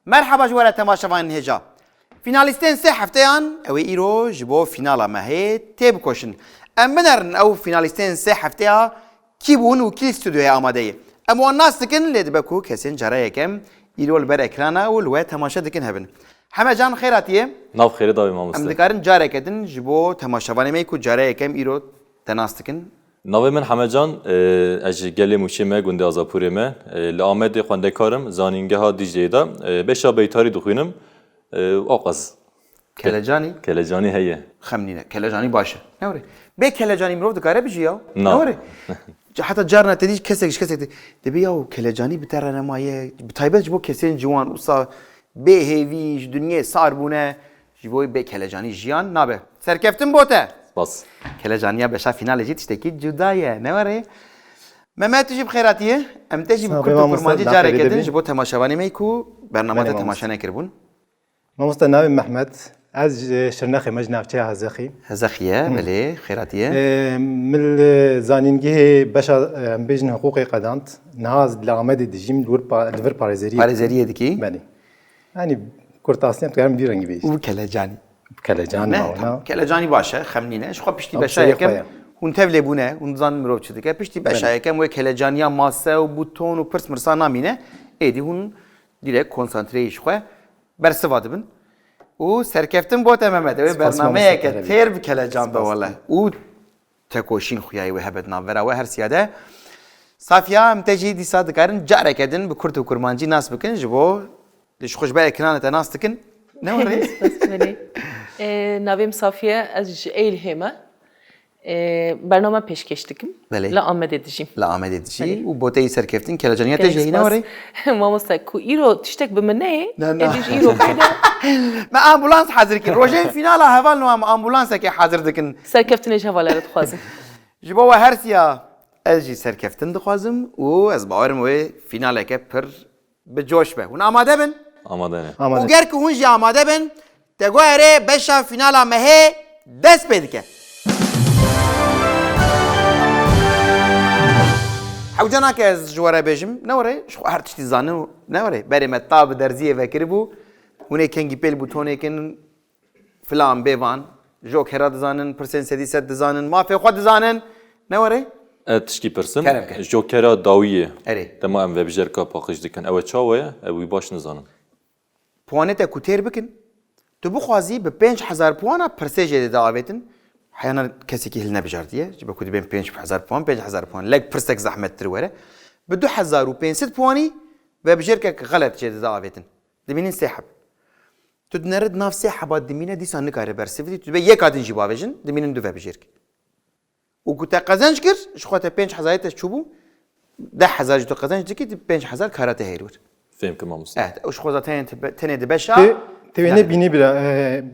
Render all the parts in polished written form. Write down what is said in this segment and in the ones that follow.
Merhaba jwara temaşavan heja. Finalistên sê hefteyan ew ê îro ji bo fînala me hê tê bikoşin. Em binerin ew finalistên sê hefteya kî bûn û kî stûdyoya amade ye. Em wan nas dikin lê dibe ku kesên cara yekem îro li ber ekrana û li we temaşa dikin hebin. Hemecan xêratiye. Nav xêrê davê mamoste. Em dikarin careke din ji bo temaşavanê me ku cara yekem îro te nas dikin. Navê min Hemecan, ez ji gelê Mûşê me gundê Azapûrê me li Amedê xwendekarim zanîngeha Dicleyê de beşa beytarî dixwînim oqaz. Kelecanî? Kelecanî heye. Xemnîne. Kelecanî baş e. Ne were? Bê kelecanî mirov dikare bijî ya? Na. Ne were? Heta carna te dî kesek dibe ya kelecanî bi te re nemaye. Bi taybet ji bo kesên ciwan wisa bêhêvî ji dunyayê sar bûne ji bo bê kelecanî jiyan nabe. Serkeftin bo te. Bas. Kelejaniya beşa finalê jî tiştekî cuda ye. Ne were? Mehmet tu jî bi xêratiye. Em te jî bi Kurd û Kurmancî careke din ji bo temaşevanê me ku bername te temaşa nekiribûn. Mamoste navê Mehmet. Ez ji Şirnexê me ji navçeya Hezexî. Hezexiye, belê, xêratiye. Min li zanîngehê beşa em bêjin hiqûqê qedand. Niha li Amedê dijîm li vir parêzeriyê. Parêzeriyê dikî? Belê. Yani kurtasiyem dikarim vî rengî bêjim. û kelecanî. Kelecan Ne? Kelecanî baş e, xemnîne. Ji xwe piştî Ew beşa serê yekem xwe ye. hûn tevlê bûne, hûn dizanin mirov çi dike. Piştî beşa yekem wê kelecaniya mase û buton û pirs mirsa namîne. Êdî hûn direkt konsantreyê ji xwe bersiva dibin. û serkeftin bo te Mehmet. Ew ê bernameyeke têr bi kelecan be wele. û tekoşîn xuyayê wê hebe di navbera we her siyade. Safiya em te jî dîsa dikarin careke din bi Kurd û Kurmancî nas bikin ji bo ji xwe ji ber ekranê te nas dikin. Ne were? Navêm Safiye, ez ji Êlihê me bername pêşkeş dikim. Belê. Li Amedê dijîm. Li Amedê dijî û boteyî serkeftin kelecaniya te jî ne were? Mamoste ku îro tiştek bi min neyê, Ne. ez jî îro bêde Me ambulans hazır kirin. Rojên finala heval nû em ambulansekê hazır dikin. serkeftinê ji hevalê dixwazim. Ji bo we her siya ez jî serkeftin dixwazim û ez bawerim wê finaleke pir bi coş be. Hûn amade bin? Amade ne? û ger ku hûn jî amade bin, te guherê beşa finala me hê dest pê dike. Hewcanake ez ji were bêjim, ne were? Ji xwe her tiştî zanin û ne were? Berê me ta bi derziyê vekiribû, hûn ê kengî pêl bûtonêkin filan bêvan, jokera dizanin, pirsên sedî sed dizanin, mafê xwe dizanin, ne were? Et tişkî pirsim. Kerem. Jokera dawiyê. Erê. Dema em vebjerka paqij dikin. Ew çawa ye? Ew wî baş nizanin. Puanê te ku têr bikin, tu bixwazî bi 5,000 puana pirsê jê de davetin, heyana kesekî hil nebijardiye, ji be ku dibên 5,000 puan, 5,000 puan, lek pirsek zehmettir were, bi 2,500 puanî vebjerkek xelet jê de davetin. Dimînin sê heb. Tu dinerid nav sê heba dimîne dîsa nikare bersivî, tu dibe yek hatin jî bavêjin, dimînin du vebjerk. û ku te qezenc kir, ji xwe te 5,000 te çûbû, 10,000 jî tu qezenc dikî, 5,000 kara te hêr wir. Fêm kir mamoste. Evet, o şkoza tenê di beşa. Tevêne bînî bira.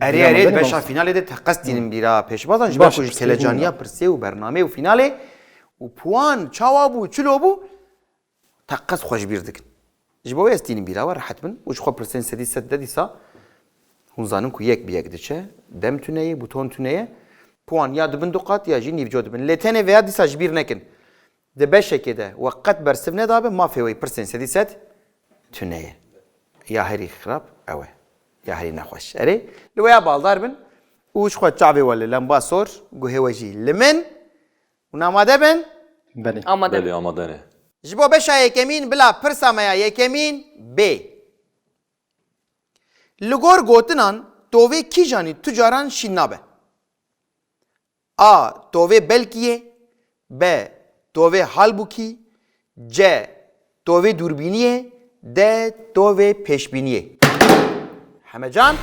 Erê beşa finalê de te qestînin bîra pêşbazan ji ber ku ji kelecaniya pirsê û bernamê û finalê û puan çawa bû çilo bû te qes xwe ji bîr dikin. Ji bo wê ez tînin bîra we rehet bin û ji xwe pirsên sedî sed de dîsa hûn zanin ku yek bi yek diçe, dem tuneyê, buton tuneyê, puan ya dibin du qat ya jî nîvco dibin. Lê tenê veya dîsa ji bîr nekin. Di beşekê de we qet bersiv nedabe, mafê wê pirsên sedî sed tuneye. Ya herî xirab ew e. Ya herî nexweş. Erê li we ya baldar bin û ji xwe çavê we li lemba sor guhê we jî li min hûn amade bin. Belê. Amade. Belê amade ne? Ji bo beşa yekemîn bila pirsa me ya yekemîn bê. Li gor gotinan tovê kîjanî tu caran şîn nabe. A. Tovê belkî ye. B. Tovê halbûkî. C. Tovê dûrbînî ye. D. Tovê pêşbînî ye. Hemecan.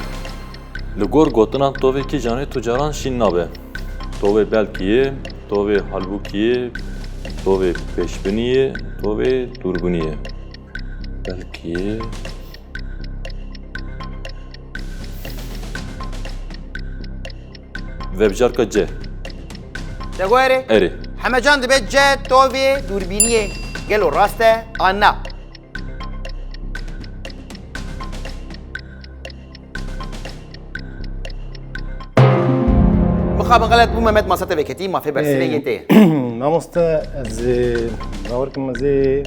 Li gor gotinan tovê kîjanê tu caran şîn nabe. Tovê belkî ye, tovê halbûkî ye, tovê pêşbînî ye, tovê dûrbînî ye. Belkî ye. Vebjarka C. De guherê. Erê. Hemecan dibe C. Tovê dûrbînî ye. Gelo rast e an na. Mixabin xelet bû Mehmet masa te veketî mafê bersivê yê tê ye. Mamoste ez bawer kim ez ê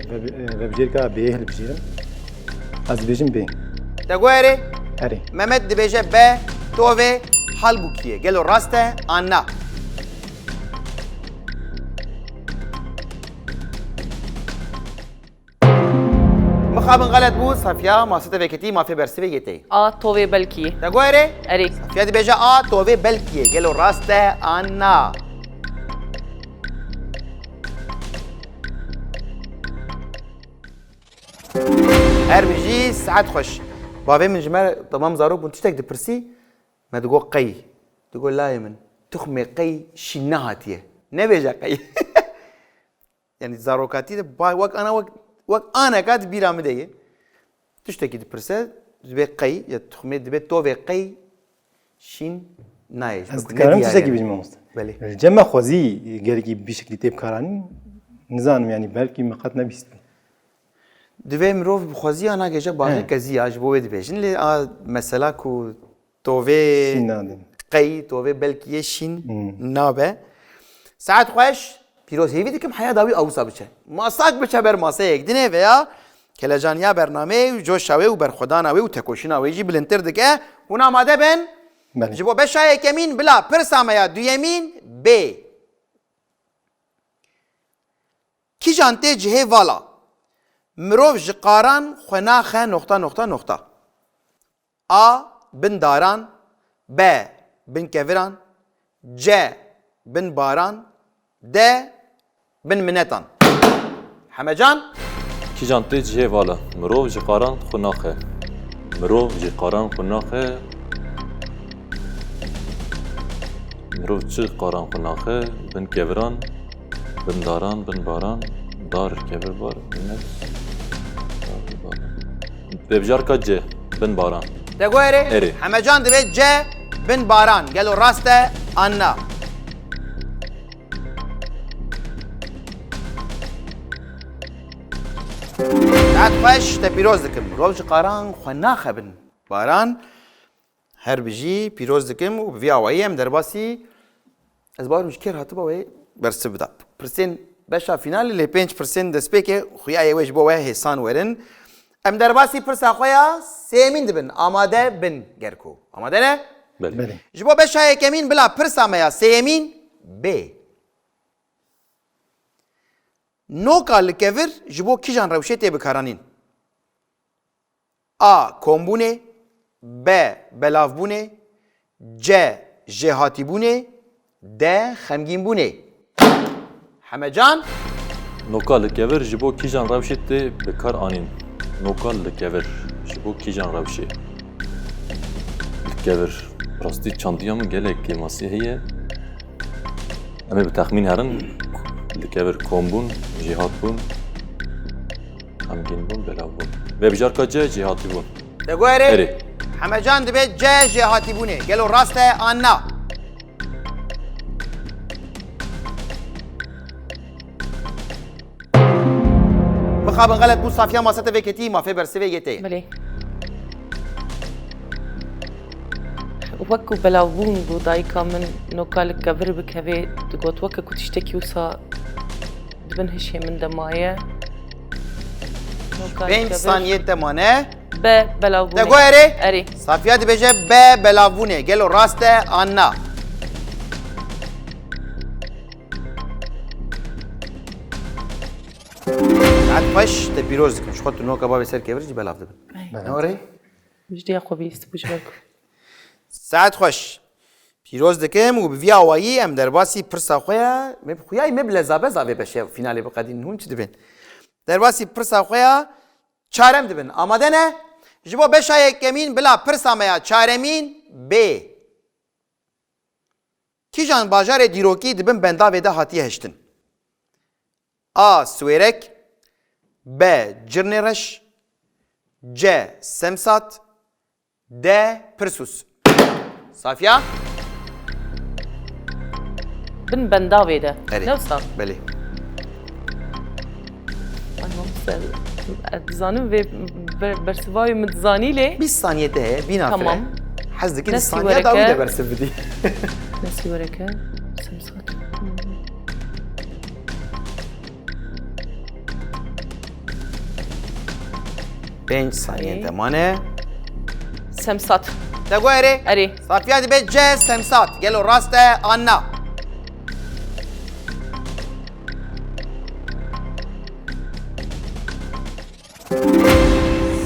vebjerka bêyê hilbijêrim. Ez dibêjim bê. دگوهره اری ممد دبیجه به توه حلبوکیه گلو راسته آنا مخابن غلط بود صفیا ماسته وکتی مافی برسی ویتی A tove belkiye. دگوهره Eri. صفیا دبیجه آ توه بلکیه گلو راسته آنا هر بيجي ساعات خش بابي من جمال تمام زاروك وانت تشتاق دبرسي ما تقول قي تقول لا يمن تخمي قي شنهاتيه نبيجا قي يعني زاروكاتي وقت انا قاعد بيرا مديه تشتكي دبرسه دبي قي يا تخمي دبي توفي قي شين نايش از دکارم چیزی بیشتر ماست. بله. جمع خوازی گرگی بیشتر تیپ کارانی نزانم یعنی بلکی مقط نبیست. دوی مروف بخوازی آنها گیجه باقی کزی آج بوده بیشن لی مثلا کو توی شین نادن. قی توی بلکیه شین نابه ساعت خوش پیروز هیوی دیکم حیا داوی اوسا بچه ماساک بچه بر ماسه یک دینه ویا کلجانیا برنامه جو شوی و بر خدا نوی و تکوشینا ویجی بلنتر دکه و ناماده بن بله. جبو بشای یکمین بلا پرسامیا دو یمین ب کی جانته جهه والا مروف جقاران خناخه نقطه نقطه نقطه A بن داران B بن کفران C بن باران D بن منتان همه جان کی جانتی جه والا مرو جی قاران خناخه مرو جی قاران خناخه مرو چی قاران خناخه بن کفران بن داران بن باران دار کفر بار منت ببجار کا جه بن باران دگوهره اری. همه جان دوید C بن باران گلو راسته آنا ساعت خوش تا پیروز دکم مروف جقاران خناخه بن باران هر بجی پیروز دکم و بوی آوایی هم در باسی از بار مشکر هاتو باوی برسه بدا پرسین بشا فینالی لی 5% دست که خویای ویش باوی حسان ورن ام در باسی پرسا خویا سیمین دبن آماده بن گرکو آماده نه؟ بله بله. جبو بشا یکمین بلا پرسا میا سیمین ب نو کال کور جبو کی جان روشه تی بکارانین A kombune B belavbune C jehatibune D xemginbune همه جان نوکا لکور جبو کی جان روشت بکار آنین نوکا لکور جبو کی جان روشه لکور راستی چاندیام گله کلماسی هیه اما به تخمین هرن لکور کومبون جهات بون همگین بون بلاو بون و بجار که جهاتی بون دگوهره اری. همه جان دبه C jehatibune گلو راسته آنا مخابن غلط بو صافیا ماسته وکتی مافی برسه ویتی بله. وەکو بەلاوبوون بۆ دایکا من نۆکا لە کەڤر بکەوێ دەگوت وەکە کو تشتێکی وسا دبن هەشێ من دەمایە 5 ثانیه تمانه بە بەلاوبوون دگوهره ئەری صافیا دبه B belavbune گلو راسته آنا ساعت خوش تا پیروز دکم شخوت تو نوکا بابی سر کبر جی بلاف دبن نوری بژدیا خۆ بیست بوش بەکو ساعت خوش پیروز دکم و بوی آوایی ام در باسی پرسا خویا خویای مبل زابه زابه بشه فینالی بقدین هون چی دبن در باسی پرسا خویا چارم دبن آماده نه جبو بشا یکمین بلا پرسا میا چارمین ب کی جان باجار دیروکی دبن بندا ویده هاتی هشتن A سویرک B جرنرش C سمسات D پرسوس صافیا بن بەنداوێدا اری نەوسا بله دزانم vê bersivayê min dizanî lê 20 ثانیه ده بینا Tamam. فره حز دکی نسی ثانیه داوی ورکه. ده برسه بدی نسی وەرەکە سمسات 5 ثانیه تمانه سمسات دگوهره اري صافیه دبه ج سمسات گلو راسته آنا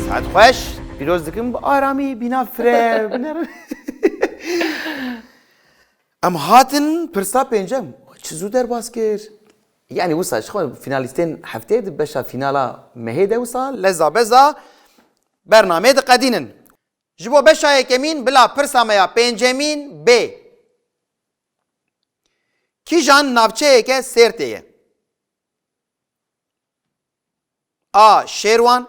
ساعت خوش پیروز دکم با آرامی بینا فره ام هاتن پرسا پنجم چزو در باز کرد يعني وصل شخو فيناليستين هفته باشا فينالا مهيده وصل لذا بزا برنامه قدينن جبو باشا يكمين بلا پرساميا پنجمين ب کی جان ناوچه که سرته آ شیروان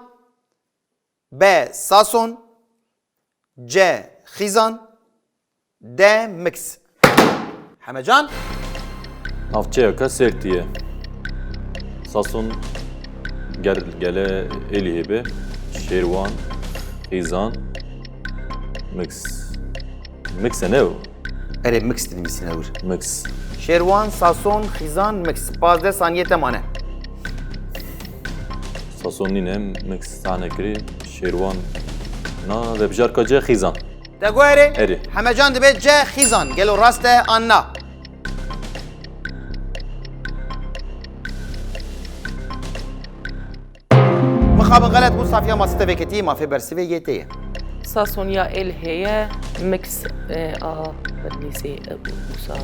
ب ساسون ج خیزان د مکس همه جان Navçeyaka sertiye. Sasun gele Elihebe, Şervan, Xizan, Mix. Mix ne o? اره مکس دیدی میسی نور Mix. شیروان ساسون خیزان مکس 15 ثانیه تمانه Sasun nine Mix tane kiri, Şervan. Na ve bjarkace Xizan. دگوهره اره. همه جان دبه ج خیزان گلو راسته آنا مخابن غلط بو صافيه ما ستفيكتي ما في برسيفي يتي ساسون يا ال هي ميكس برنيسي وسا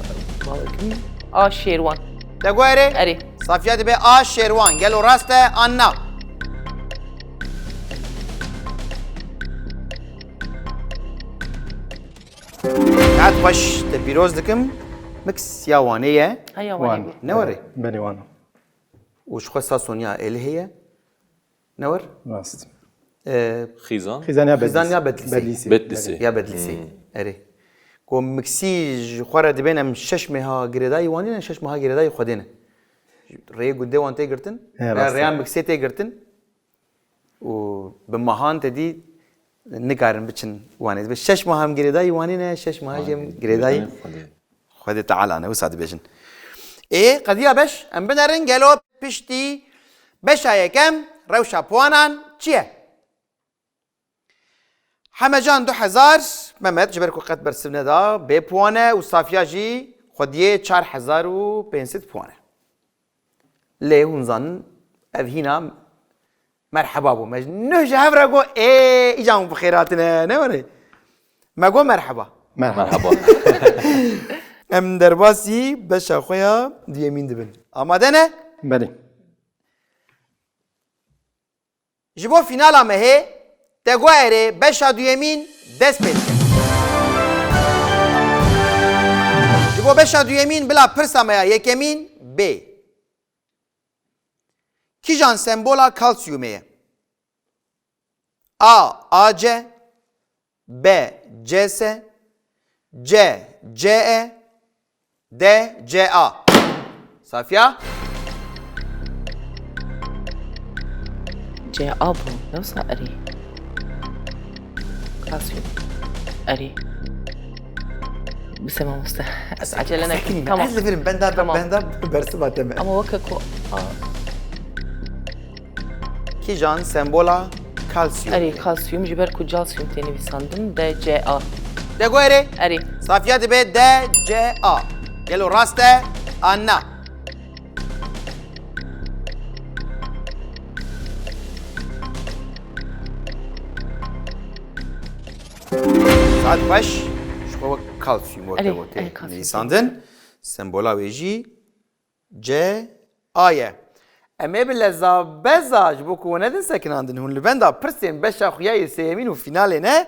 باوكم شيروان دگوهره اري صافيه دبه آ شیروان گلو راسته آنا قاعد خوش تبيروز دكم مكس يا وانيه هيا وان واني نوري بلي وانا وش خاصة سونيا اللي هي نور راست Xizan. خزانيا خزانيا بدلسي Bedlisi. يا بدلسي اري كو مكسي خورا دبينا من ششمها جريداي وانينا ششمها جريداي خدينا ري قد وان تيجرتن ريان مكسي تيجرتن وبمهان تدي نقارن بتشن واني بس ششمها هم جريداي وانينا ششمها جم جريداي خدي تعال انا وسعد بيجن ايه قضيه باش ام بنرن قالوا بشتي بشا كم روشا بوانان چیه همه جان 2000 محمد جبر کو قد برسونه دا به پوانه و صافیا جی خودیه 4500 پوانه لی هونزان اوهینا مرحبا بو مج نه هفرا گو ای ایجام بخیراتنا نه ما گو مرحبا Merhaba. ام درباسی بشا خویا دیمین دبن آماده نه بلي جبو فینالا مه تگوهره بشا دویمین دست پید جبو بشا دویمین بلا پرسا میا یکمین ب کی جان سمبولا کالسیومه آج ب جس ج د جا صافیا جي ابو نوصا اري كاسيوم اري بس ما عجل انا عايز تمام الفيلم بندا تمام. بندا برسمها تمام اما وككو کی جان سمبولا کالسیوم اري كالسيوم جبركو جالسيوم تاني بيساندم دا جي دگوهره اري صافيات به د ج ا يلو راسته انا ساعت باش شو كالسيوم أري، وتوتي أري كالسيوم. نيساندن سمبولا ويجي ج آية اما باللزا بزاج بوكو ندن ساكن عندن هون لبندا برسين بشا خويا يسيمين وفينالي نه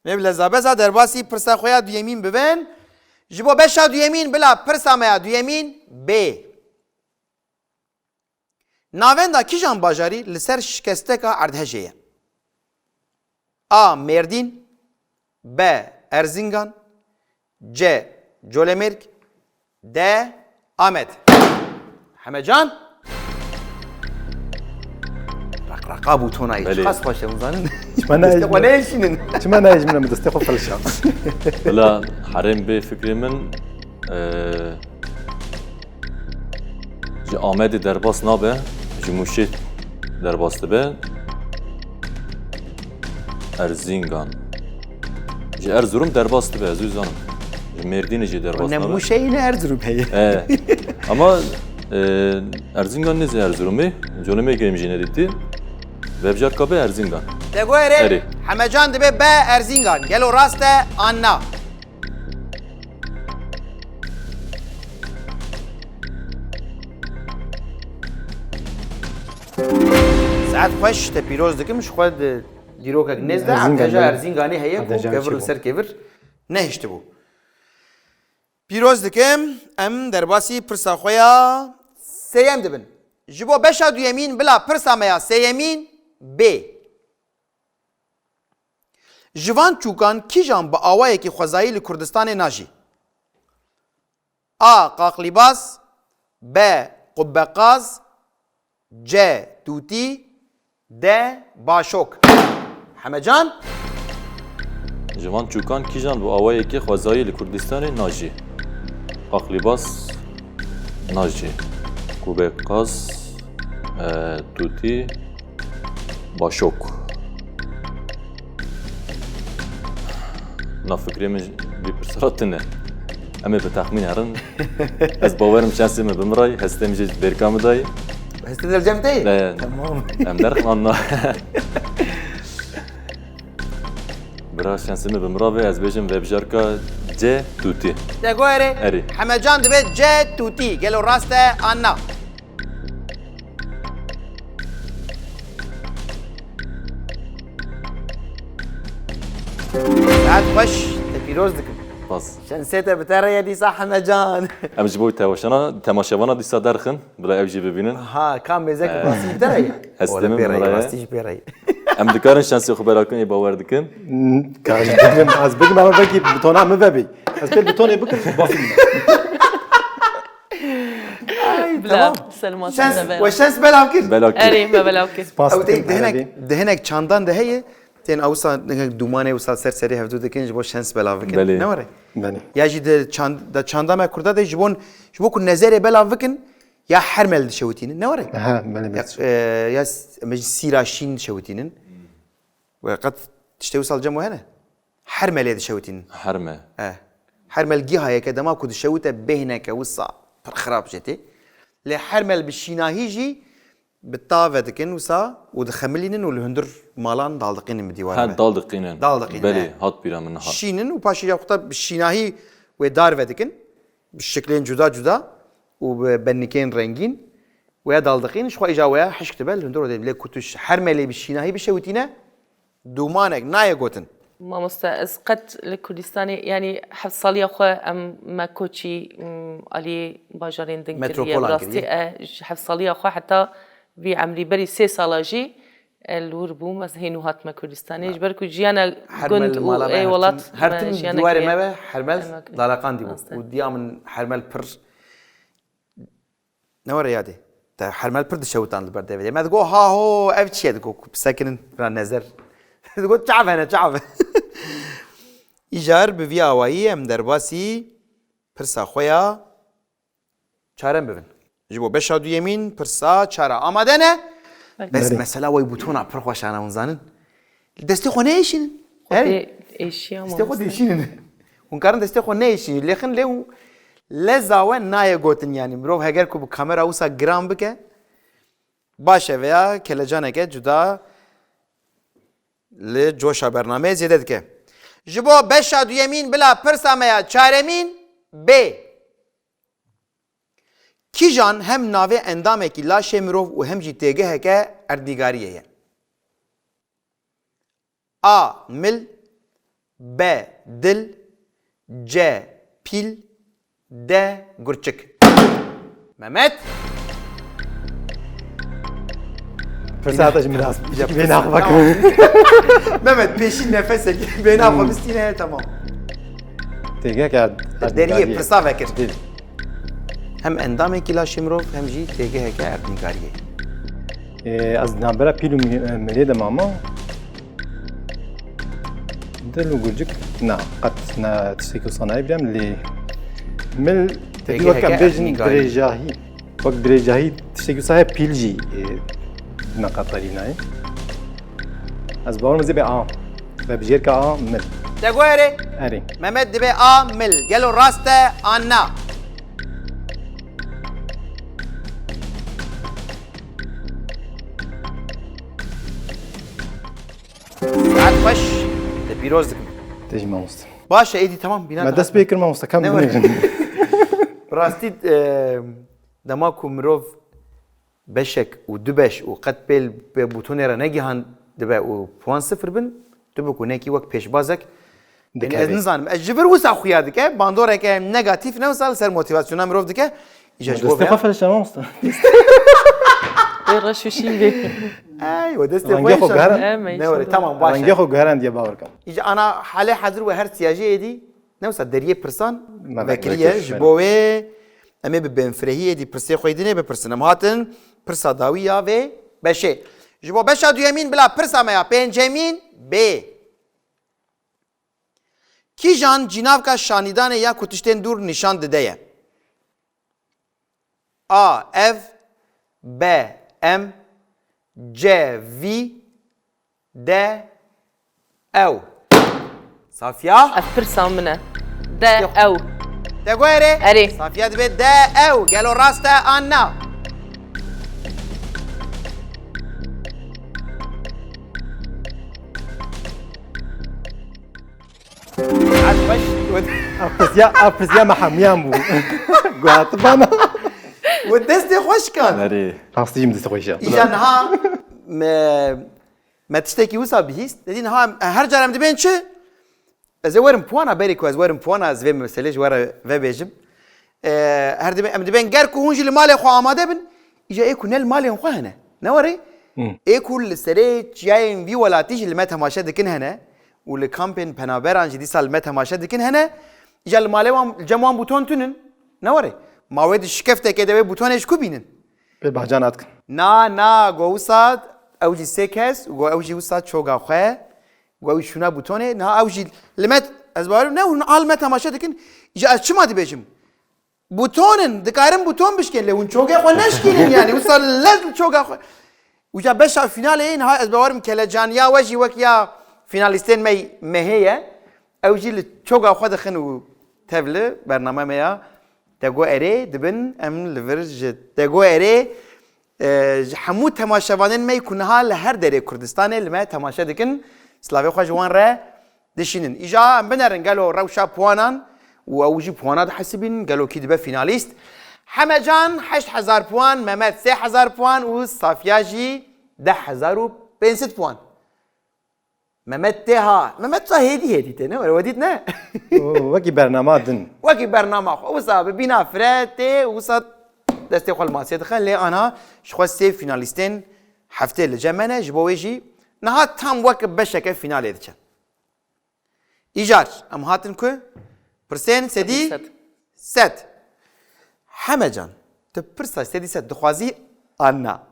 مبلزا بزا درباسی پرسا خویا دو یمین ببین جبو بشا دو یمین بلا پرسا میا دو یمین ب ناوندا کی جان باجاری لسر شکسته کا اردهجه آ مردین ب ارزینگان ج جولمرگ د آمد همه جان رقا بوتونایی بله. خاص باشه مزانن اتمنى استقبال ايشين اتمنى يجمعنا من دستيخو فلشا Valla harem be fikrimin ji Amedê derbas nabe, ji Muşê derbas dibe. Erzingan, Ji Erzurum derbas dibe ez zanim. Ji Mêrdînê jî derbas Ne nabe. bu şey ne Erzurum heye. Ama Erzincan neze Erzurumê, conê me girîm jî nedîtî. Vebjar be Erzincan. Degoyere Eri. Hemecan dibe be Erzincan. Gelo raste anna. ساعت خوش te pîroz dikim ji xwe dîrokek nêz de Erzincan heja de. Erzinganê heye ku Adejan kevir li çi ser kevir nehiştibû. Pîroz dikim em derbasî pirsa xwe ya sêyem dibin. Ji bo beşa duyemîn bila pirsa me ya sêyemîn bê. Ji van çûkan kîjan bi awayekî xwezayî li Kurdistanê najî? A. Qaqlîbaz B. Qubbeqaz C. Tutî D. Başok. Hemecan Ji van çûkan kîjan bu awayekî xwezayî li Kurdistanê najî. Aqlîbas najî. Kubekaz, Tutî, Başok. Nafikrê min vî pirsara tune. Em ê bi texmîn herin. Ez bawerim şensê me bimray, hestê min jî berka min dayê. heste dercem değil. Tamam. Em derxin anna. Bira şensê me bimravê ez bêjim vebjarka C Tutî. Degoyere Eri. Hemecan dibe C. Tutî. Gelo raste anna. Saat xoş te pîroz dikim. Bas. Şensê te bi te re ye dîsa Hemecan. Em ji bo temaşevana dîsa derxin, bila ev jî bibînin. Ha kam bezek rastî bi te re ye. Hestê min bimray. Rastî ji pê re ye. Em dikarin şensê xwe berakin ê bawer dikin. Kaj bigim az bigim ama belki butona mı bebi. Az bir butona bıkır basın. بلا سلمى Şens ve şens belav kir. Belakin. اري ما بلاو كيف Pas Ew dikim te arabi. dehinek çandan de heye. Tên awsa dumane wisa ser serî hevdû dikin ji bo şens belav bikin. Belê. Ne were? Beni. Ya jî de çanda me kurda de ji bo ku nezerê belav bikin ya hermel dişewitînin. Ne were? Ha beni bes. Ya me sîra şîn dişewitînin. Ve qet tiştê wisa cem hene. Hermelê dişewitînin. Herme. Hermel gihayeke dema ku dişewite bêhneke wisa pir xirab jetê. Lê hermel bi şînahî jî bi tave dikin wisa û dixemilînin û li hundir malan dal diqînin bi dîwarê me. Ha dal diqînin. Dal diqînin, Belê, he. hat bîra min ha. Şînin û paşî ya xwe bi şînahî wê dar ve dikin. Bi şeklên cuda cuda û bi bennikên rengîn. Wê dal diqîn ji xwe îja wê hişk dibe li hundir odê lê ku tu hermelê bi şînahî bişewitîne dûmanek naye gotin. ما مستأز قد لكردستاني يعني حف صاليا خو ام ما كوتشي علي باجارين دنكر متروبول براستي حف صاليا خو حتى في عمري بري سي سالاجي الوربو مز هينو هات ما كردستاني جبركو جيانا Hermel قند mala اي ولات her tim dîwarê me ve hermel Hermel. dalaqan dîbû û diya min hermel pir ne were yadê te hermel pir dişewitan li ber devê me digo ha ho ev çi ye digo ku bisekinin bira nezer digo çav hene çav îjar bi vî awayî em derbasî pirsa xwe ya çarem bibin ji bo beşa duyemîn pirsa çara amade ne bes mesela way butona pir xweşana hûn zanin destê xwe neêşînin ايشيا Destê xwe dêşînin. Hûn karin destê xwe neêşînin. Lêxin lê û leza we naye gotin yanî. Mirov heger ku bi kamera wisa giran bike baş e veya kelecaneke cuda li coşa bernameyê zêde dike. Ji bo beşa duyemîn bila pirsa me ya çaremîn B. Kîjan hem navê endamekî laşê mirov û hem jî têgeheke erdîgariyê ye. A. Mil B. Dil C. Pil D. Gurçik. Mehmet. Fırsat acım biraz. Ya, Beni tamam. bak. Mehmet peşin nefes ek. Beni yapabilirsin tamam. Tege ki Deriye pırsa vekir. Dil. Hem endamê kîla şimrov hem jî têgeheke erdnîgariyê. Az nabera pîlû milê de mama. Dil û gurcik na qet na tiştekî sanayî bilem lê mil tevî wekam bêjin dirêjahî. Wek dirêjahî tiştekî wisa heye pîl jî na qeterî nayê. Ez bawerim zê bê a ve bijêrka a mil. تگو اره اری محمد دبه آ مل گلو راسته آنا ساعت خوش پیروز دکم تجي ماموستا باشه ایدی تمام ما بینات دست بيكر ماموستا كم نور. بنجن راستی دما کو مروف بشک و دو بش و قد بیل به بوتون را نگیهان دبه و پوان صفر بن دبه کو نکی وقت پیش بازک یعنی از نزانم از جبر وسا خویا دکه باندوره که نگاتیف نوسال سر موتیواسیون مروف دکه ایجاش دست خفل ماموستا رشو شيبي ایوه دست رنگی خو خویش گرن نوره تمام رنگی باشه خو گرن دیا باور کن ایجا انا حاله حاضر و هر سیاجی دی نوسا دریه پرسان ملک بکریه بکر، جبوه امی به بنفرهیه دی پرسه خویدنه به پرسنم هاتن پرسا داویا و بشه جبو بشا دویمین بلا پرسا میا پنجمین ب کی جان جناب کا شانیدان یا کتشتن دور نشان دده A ev B M C V D ev Safiya افرسا منه ده او تگویره اری. Safiya dibe D ev gelo raste anna عاد وش ابرزيا محميان بو قعدت بانا ودستي خوش كان نری راستي جيم دست خويشا ایجا نها ما تشتكي وسا بهيست لدين ها هر جارم دبين چه از ورم پوانا بريكو از ورم پوانا از ویم مسئلهش ورا و بیجم هر دبين ام دبين گر کو هونج المال خو آماده بن ایجا ایکو نل مال خو هنه نوري ایکو لسری چیاین وی ولاتیش اللي ما تماشا دکن هنه ولكامبين بنابران جدي سال ما تماشا دکن هنه ایجا المال الجموان بوتون تنن نوري ما ود شكفته كده بوتونش کو بینن بالبهجان اتكن نا گوساد اوجی سکس و اوجی وساد چوگا خواه و اوجی شونا بوتونه نه اوجی لمت از بارو نه اون عالم تماشا دکن ایجا از چی ما دی بیجم بوتونن دکارم بوتون بشکن لون چوگا خو نشکین یعنی وساد لازم چوگا خو وجا بشا فینال این ها از بارم کلا جانیا وجی وکیا فینالیستین می مهیه اوجی چوگا خو دخن و تبل برنامه میا تگو اره دبن ام لورج تگو اره حمود تماشاوانین می کنها لهر دره کردستان لما تماشا دکن سلاوی خواه جوان را دشینن ایجا ام بنرن گلو روشا پوانان و اوجی پوانات حسبین گلو کی دبه فینالیست همه جان 8000 پوان محمد 3000 پوان و صافیا جی 10500 پوان محمد تها محمد تا هدی تنه وديت نه وكي برنامج دن وكي برنامج وصا ببينا فراتي وصا دستي خو الماسيت خلي انا شخصي فيناليستين حفتي الجمانه جبويجي نها تام وك بشكه فينال ادچ ايجار ام هاتنكو برسين سدي ست حمجان تبرسا سدي ست دخوازي انا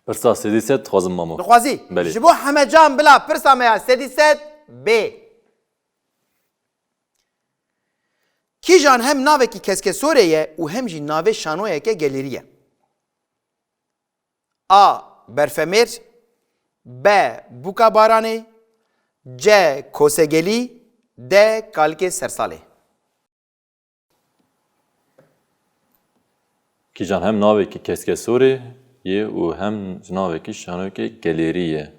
برسا سدیست خوازم مامو دخوازي بله. جبو حمجان بلا برسا ما سدي ست ب کی جان هم ناوه کی کسک سوریه و هم جی ناوه شانویه که گلیریه A. برفمیر B. بوکا بارانه C. کوسگلی D. کالک سرساله کی جان هم ناوه کی کسک سوری یه و هم ناوه کی شانوی که گلیریه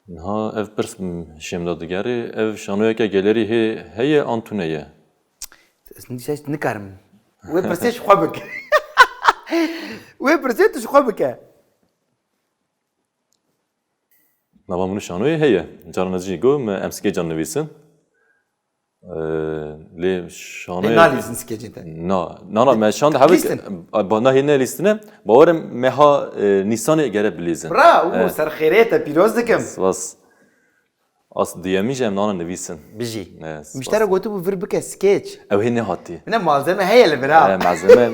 نها اف برس شمدادگری اف شانوی که گلیری هی آنتونه یه نیست نکارم و پرسیش خوابک و پرسیش خوابک نوا منو شانوی هیه جان نزدیک گو امسکی جان نویسن لی شانوی نالیزن سکجیده نه من شان هاوی لیستن. با نه هی نه لیستنه باورم مها نیسان گره بلیزن برا و سر خیریت پیروز دکم واس از دیمیج ام نان نویسن بجی Yes, مشترک گوتو بفر بک سکیچ او هی نه هاتی نه مالزمه هی لبرا معزمه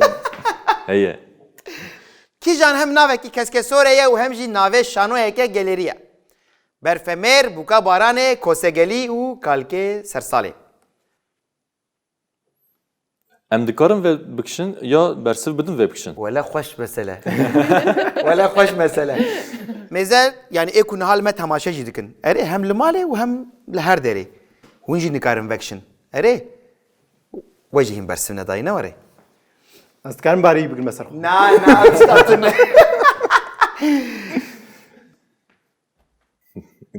هیه کی جان هم ناوه کی کسک سوریه و هم جی ناوه شانویه که گلیریه برفمیر بوکا بارانه کوسگلی و کالک سرساله ام دکارم و بکشن یا برسل بدون و بکشن ولا خوش مسألة ولا خوش مسألة مثال يعني ايه كنا حال ما تماشا جدكن اري هم المالي وهم لهر دری هونجی نکارم وکشن اره وجهیم برسم ندای نواره از کارم باری بگیر مثلا نه استاتن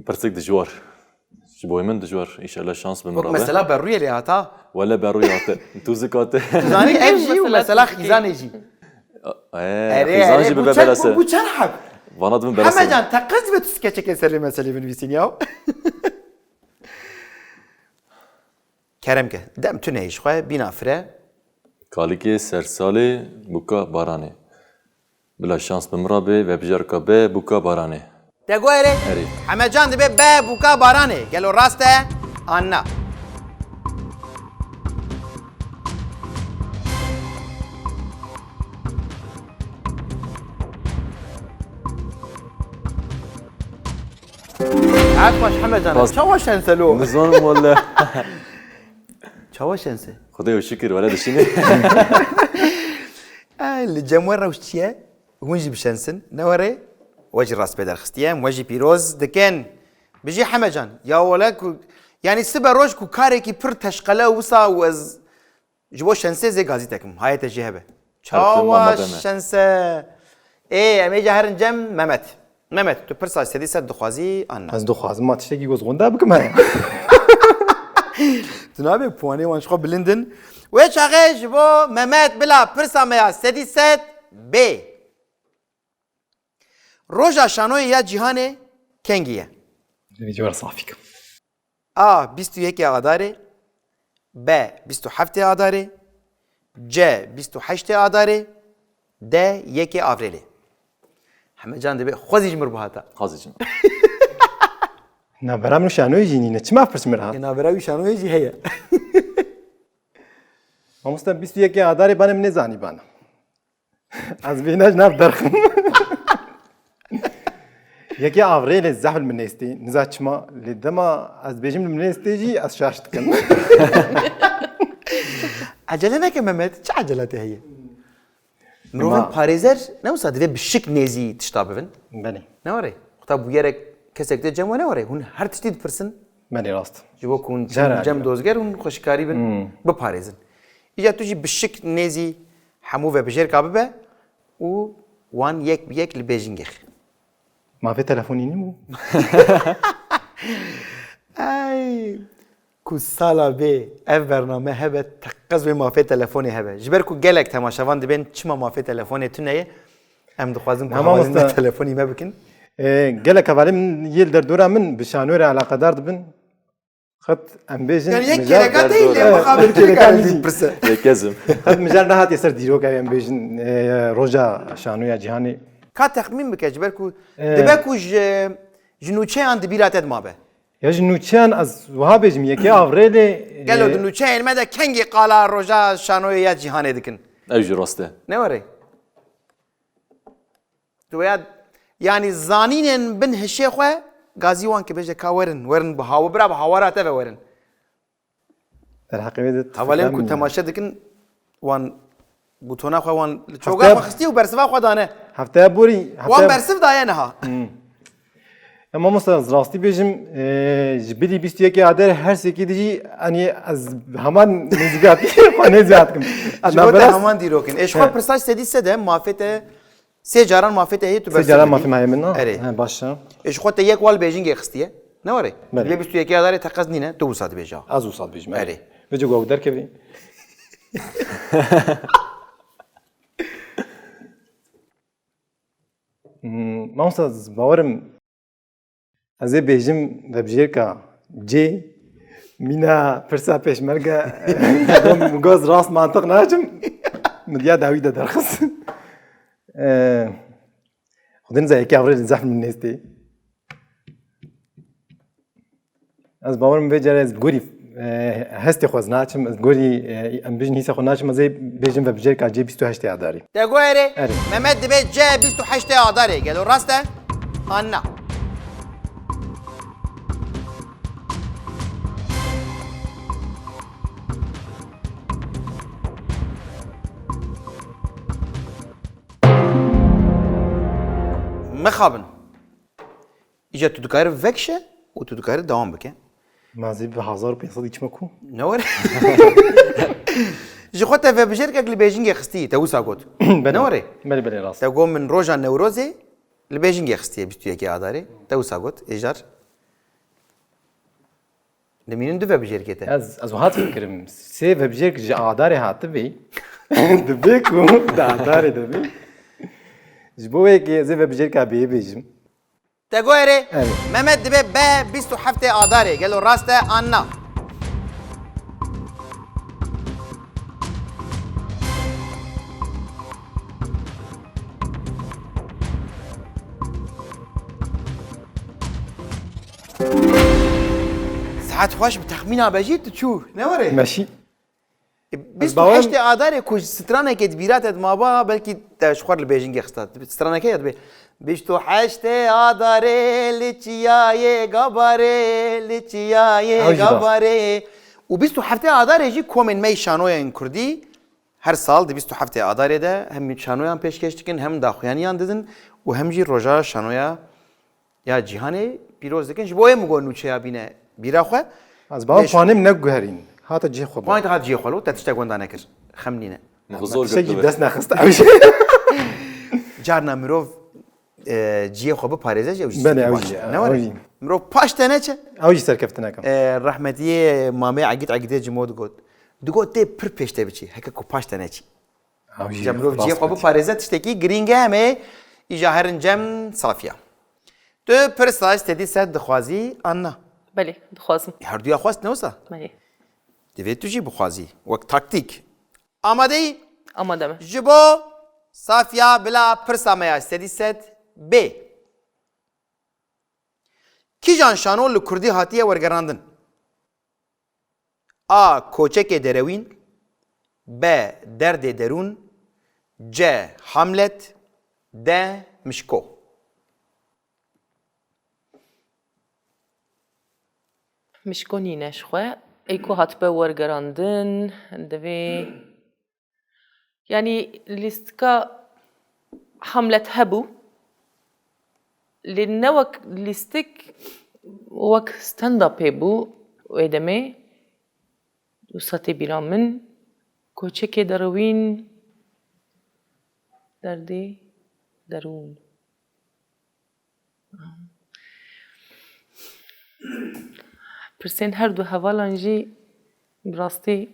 برسك دجوار جبوي من دجوار ان شاء الله شانس بالمرة مثلا بروی لیاتا ولا برويات انتو زكات زانی افجی و مثلا خیزانی جی خيزان جي ببلاسه bu çan hak فانات من همه بلاسه جان تقص به تو سکچه که سر مسئله بنویسین یا کرم که دم تو نیش خواه بینافره كاليكي سرسالي بوكا باراني بلا شانس بالمرة و بجركا به بوكا باراني دگو اره اره. همه جان دبه به بوکا بارانه گلو راسته آنا عاد باش همه جان باز. چاوا شنسه لو نزانم ولا چاوا شنسه خداي وشكر ولا دشيني الجمهور روشتيه هونجي بشنسن نوري وجه راس بدر خستيام وجه بيروز دكن بيجي حمجان يا ولك يعني سبا روج كو كاريكي بر تشقله وسا وز جبو شنسه زي غازيتكم هاي تجيهبه ما چاوا دمه. شنسه ايه امي جهرن جم ممت تو برسا سدي صد دخوازي انا از دخوازم ما تشتكي گوز غوندا بكم هيا تنابي بواني وانش خو بلندن ويش اغيش بو ممت بلا برسا ميا سدي ست بي روجا شانوی یا جهان کنگیه جوار صافيك A 21 آداره B 27 آداره C 28 آداره D 1 آوریلی همه جان دبی خوزیج مربوطه خازي نا برامن شانو يجيني چما فرس مرها اینا برای شانوی جی هیا ما مست 21 اداره بنم نزانی بنا از بیناج ناف درخم یکی آوریل زحل من نستی نزاچما لدما از بیجم من نستیجی از شاشت کن عجله نکه ممت چه عجلته هیا مروان پاریزر نوصل دبی بشک نیزی تشتابن بله نواره خطاب ویرک کسک ده جمع نواره هون هر تشتید پرسن بله راست جبو کن جرا جم دوزگر اون خوشکاری بن بپارێزن اینجا توجی بشک نێزی هەموو بە بژێر کا ببە و وان یەک بەیەک لە بێژینگێخ ما في تلفوني نمو ئای کو ساڵا بێ ئەv بەرنامە هەبە تەقەز وێ مافێ تەلەفۆنی هەبە ji ber ku gelek temaşevan dibên çima mafê telefonê tu neye em dixwazin Hema ku telefonî me bikin قال كفالي من يل دردورا من بشانوري على قدر دبن خط ام بيجن yani yek kereka değil Evet, muhabir kereka değil pirse كزم خط مجال نهات يسر ديروك ام بيجن روجا شانويا جهاني ka texmîn bike ji ber ku dibe ku ji nûçeyan dibîra te dimabe يا جنوتشان از وها بيجم يكي افريلي gelo di nûçeyên me de kengê qala roja şanoyê ya cîhanê dikin اجي راسته ne were tu ya yani zanînên bin hişê xwe gazî wan ki bêje ka werin bi hawa bira bi hawara te ve werin الحقيقة hevalên ku temaşe dikin wan butona xwe wan li çoga xwe xistî û bersiva xwe dane هفته بوري wan bersiv daye neha اما مثلا راستي بيجم جبلي بيستو يكي عدار هر سيكي ديجي اني از همان نزيقاتي خانه زيادكم ji bo te heman dîrokin ê ji xwe pirsaj sedî se de mafê te sê caran mafê te heye tu bersiv سجارة dikî. ما في معي منه Erê. باشا ê ji xwe te yek wal bêjingê xistiye ne were Belê. lê bîst û yekê adarê te qez nîne tu wisa dibêja از وصل بيجم Erê. بيجي قوق در كبري ما مثلا باورم از بيجم ببجيركا جي مينا فرسا پیش مرگا مگاز راست منطق ناجم مدیا داوی ده درخص خودن زي كي افرج زحم من نستي از باورم بيجر از گوري هستي خوز ناچم از گوري ام بيجن هيسا خو ناچم زي بيجم ببجيركا جي 28 اداري te guere Erê. Mehmet dibe C 28 adarê gelo rast e anna مخابن İca tu dikarî vekşe û tu dikarî dewam bike مازی به 1500 içme ku. نور جي خوتا في بجيركك لبيجينج خستي توسا قوت نوري بله بله راست. تقوم من روجا نوروزي لبيجينج خستي بيستو يكي اداري توسا قوت ايجار لمين دو في بجيركته از هات فکرم سه و بجرک جا آداری هات بی دبی کو آداری دبی جبوه که زی و بجرک آبی بیجم تقويري أيوة. ممد دبي با بيستو حفتة اداري قالوا راسته انا ساعات خوش بتخمينها بجيت تشوف نوري ماشي بيستو البوام- حشتي اداري كوش سترانا كي دبيرات ما با بلكي تشخور البيجينج خستات سترانا كي دبي بيستو حشتي اداري لتشياي غباري لتشياي أوجي راست. غباري وبيستو حفتي اداري يجي كومن مي شانويا ان كردي هر سال دي بيستو حفتي اداري ده هم شانويا پیشکش دکن هم داخویانیان ددن و هم جی روجا شانويا یا جهانی پیروز دکن جبوه مگو نوچه بینه بیرا خو از باهم ليش؟ پانیم نگوهرین هات جی خود پوینت هات جی خلو تتشتا گوندانه کر خمنینه بزرگ شکی دبه. دست نخست اوش جارنا مروف جیه خوب پارێزە جێ بله، اوجی، اوجی. مرۆڤ پاش تەنەچە اوجی سرکفت نکم ڕەحمەتیە مامەی عگیت عگیدێ جمۆ دگۆت تێ پڕ پێشتە بچی هەکە کو پاش تەنەچی اوجی جا مرۆڤ جیە خۆ بپارێزە تشتێکی گرینگە هەمێ ئیجا هەرنجەم سافیە تو پرساش تێدی سەر دخوازی ئەنا بله دخوازم هەردووە خواستنەوەسا بله دەبێت توژی بخوازی وەک تاکتیک ئامادەی آمادم ji bo Safiya bila pirsa me ya stedî set B. Kîjan şano li Kurdî hatiye wergerandin? A. Koçekê derewîn B. Derdê derûn C. Hamlet D. Mişko مشکونی نشخواه ایکو هات به ورگراندن دوی یعنی لیستکا حملت هبو لنوک لیستک وک ستنداپ بو ویدمه دوساتی بیرامن کوچک دروین دردی درون پرسین هر دو هوالان جی براستی